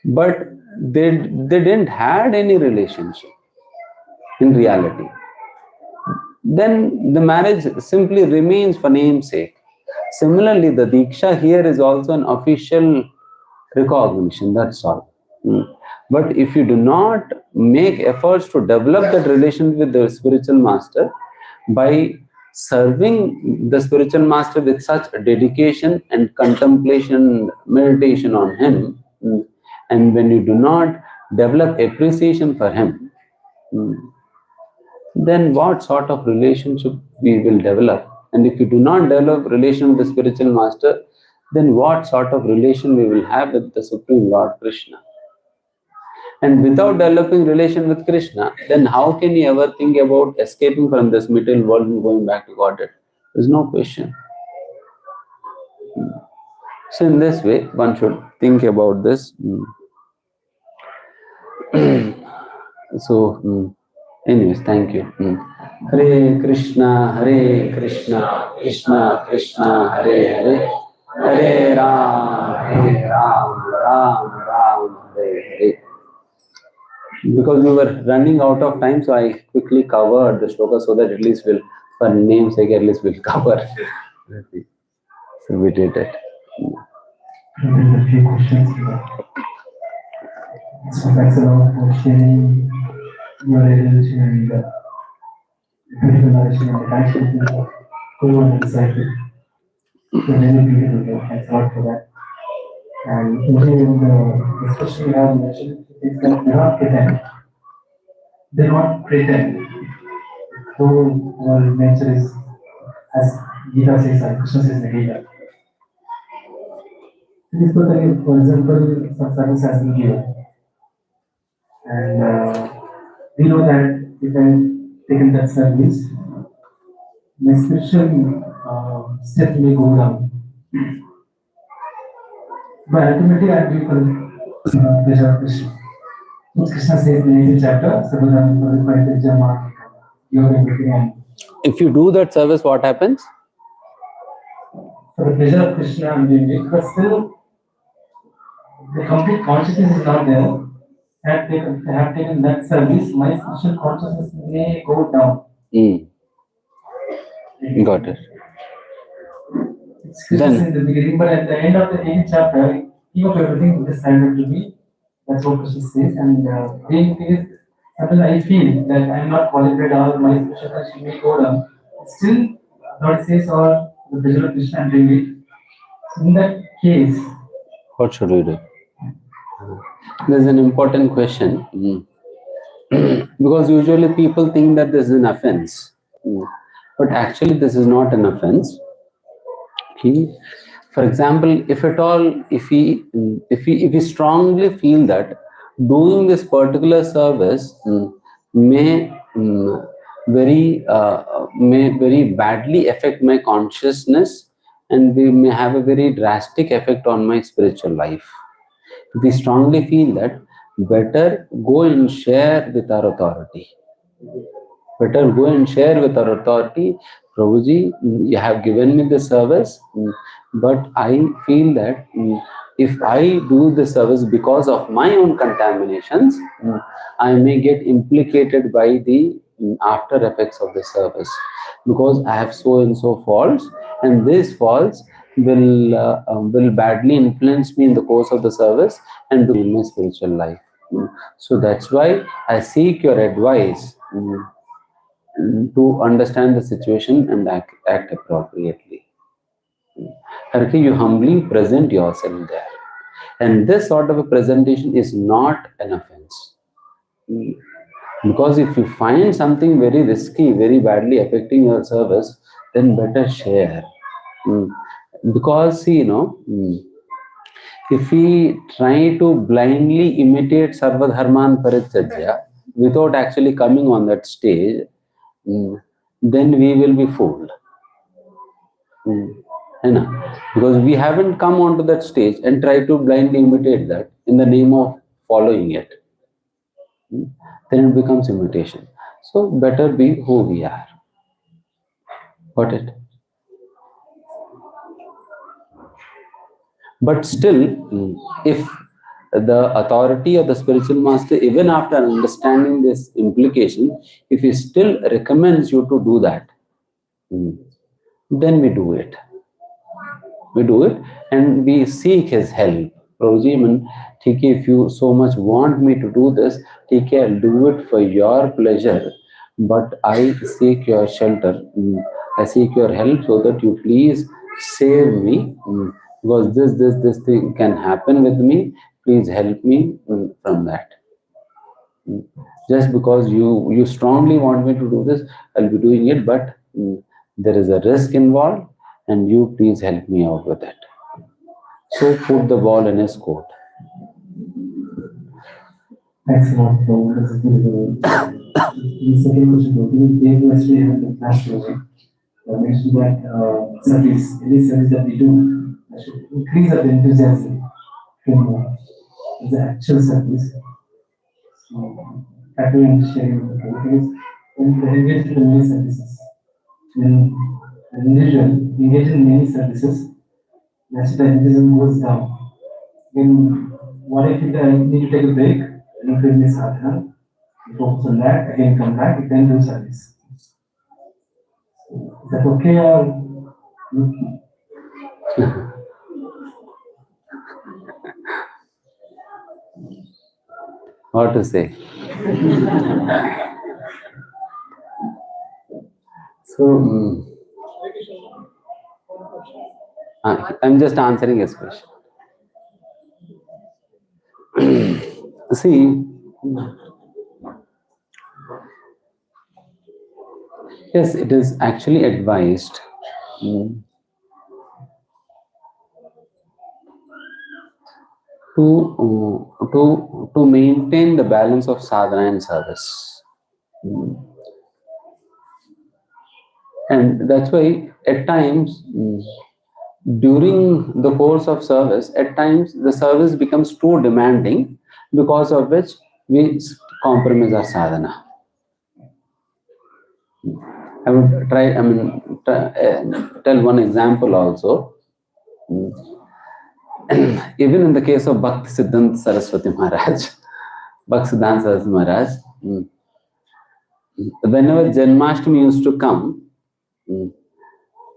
but they didn't had any relationship in reality, then the marriage simply remains for namesake. Similarly, the Diksha here is also an official recognition, that's all. But if you do not make efforts to develop that relation with the spiritual master by serving the spiritual master with such dedication and contemplation, meditation on him, and when you do not develop appreciation for him, then what sort of relationship we will develop? And if you do not develop relation with the spiritual master, then what sort of relation we will have with the Supreme Lord Krishna? And without developing relation with Krishna, then how can you ever think about escaping from this material world and going back to Godhead? There's no question. So in this way, one should think about this. So, anyways, thank you. Hare Krishna, Krishna Krishna, Hare Hare, Hare Ram, Ram, Hare Hare. Because we were running out of time, so I quickly covered the shloka so that at least we'll, for namesake, at least we'll cover. So we did it. There's a few questions here. So thanks a lot for sharing your religion and beautiful narration and attachment to Guru and disciple. It's really beautiful. Thanks a lot for that. And even in the discussion we have mentioned, it's that they not pretend. They not pretend. Though our nature is, as Gita says, and Krishna says in the Gita. This totally, for example, some service has been given. And we know that if I taken that service, my spiritual step may go down. But ultimately, I will for pleasure of Krishna. Which Krishna says in the 18th chapter, If you do that service, what happens? For the pleasure of Krishna, I'm doing it, but still, the complete consciousness is not there. If I have taken that service, my spiritual consciousness may go down. Got it. It's Krishna in the beginning, but at the end of the 18th chapter, give up everything, just surrender to me. That's what Krishna says. And the main thing is, sometimes I feel that I'm not qualified or my spiritual consciousness may go down. Still, Lord says, or the pleasure of Krishna, I'm doing it. So in that case, what should we do? There's an important question. Because usually people think that this is an offense. But actually this is not an offense. Okay. For example, if at all, if we strongly feel that doing this particular service may very badly affect my consciousness, and we may have a very drastic effect on my spiritual life. If we strongly feel that, better go and share with our authority. Better go and share with our authority. Prabhuji, you have given me the service, but I feel that if I do the service because of my own contaminations, I may get implicated by the after effects of the service, because I have so and so faults, and these faults will badly influence me in the course of the service and in my spiritual life. So that's why I seek your advice to understand the situation and act appropriately. Harki, you humbly present yourself there. And this sort of a presentation is not an offense. Because if you find something very risky, very badly affecting your service, then better share. Because, if we try to blindly imitate Sarva Dharman Parityajya without actually coming on that stage, then we will be fooled. Because we haven't come onto that stage and try to blindly imitate that in the name of following it. Then it becomes imitation. So better be who we are. Got it? But still, if the authority of the spiritual master, even after understanding this implication, if he still recommends you to do that, then we do it. We do it and we seek his help. Prabhuji, if you so much want me to do this, I'll do it for your pleasure, but I seek your shelter. I seek your help so that you please save me, because this thing can happen with me. Please help me from that. Just because you strongly want me to do this, I'll be doing it, but there is a risk involved, and you please help me out with it. So put the ball in his court. Thanks a lot, Prabhu. That's a beautiful. The second question, Prabhu. They yesterday had the class project. Mentioned that service, any service that we do, should increase our enthusiasm from the actual service. So, factoring and sharing with the Prabhu, when we engage in many services, when an individual engages in many services, that's the enthusiasm goes down. Then, what if I need to take a break? Increase my sadhana, focus on that, again come back, then do service. Is that okay or? What to say? So, I'm just answering his question. See, yes, it is actually advised to maintain the balance of sadhana and service. And that's why at times, during the course of service, at times the service becomes too demanding, because of which we compromise our sadhana. I would try, tell one example also. Even in the case of Bhakti Siddhanta Saraswati Maharaj, whenever Janmashtami used to come,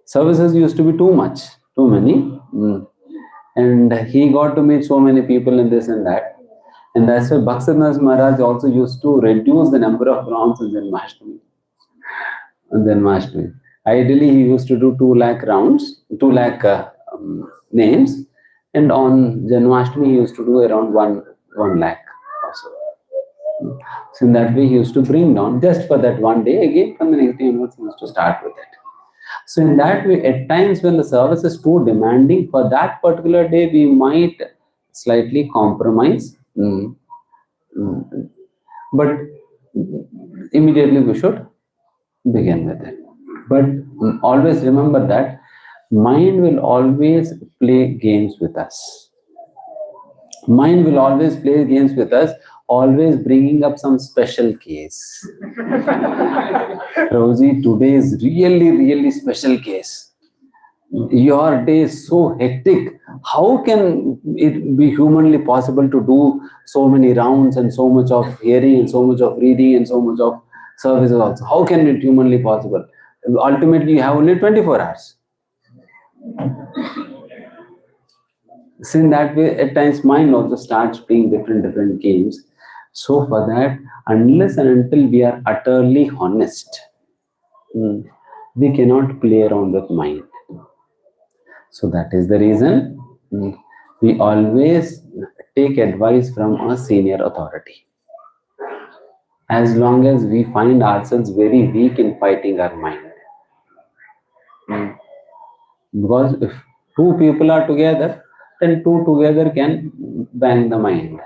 services used to be too many, and he got to meet so many people in this and that, and that's why Bhaktisiddhanta Maharaj also used to reduce the number of rounds in Janmashtami. Ideally, he used to do 2 lakh rounds, 2 lakh names, and on Janmashtami he used to do around 1 lakh also. So in that way, he used to bring down just for that one day. Again, from the next day onwards, he used to start with it. So in that way, at times when the service is too demanding, for that particular day, we might slightly compromise. But immediately we should begin with it. But always remember that mind will always play games with us. Mind will always play games with us, always bringing up some special case. Prabhuji, today is really special case. Your day is so hectic. How can it be humanly possible to do so many rounds and so much of hearing and so much of reading and so much of services also? How can it humanly possible? Ultimately, you have only 24 hours. So in that way, at times, mind also starts playing different games. So for that, unless and until we are utterly honest, we cannot play around with mind. So that is the reason we always take advice from a senior authority. As long as we find ourselves very weak in fighting our mind. Because if 2 people are together, then 2 together can bang the mind.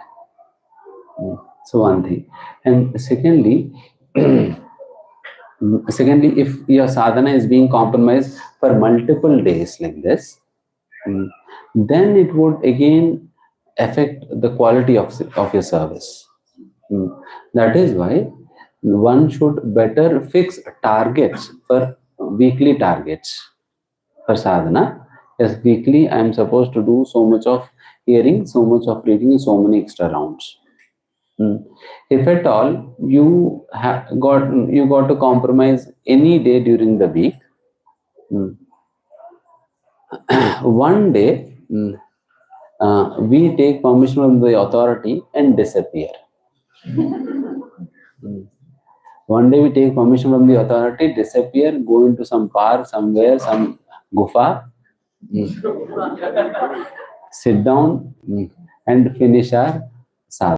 So one thing. And secondly, if your sadhana is being compromised for multiple days like this, then it would again affect the quality of your service. That is why one should better fix targets, for weekly targets for sadhana, Yes, weekly I am supposed to do so much of hearing, so much of reading, so many extra rounds. If at all you got to compromise any day during the week, one day we take permission from the authority and disappear. One day we take permission from the authority, disappear, go into some park somewhere, some gufa, sit down and finish our sadhana.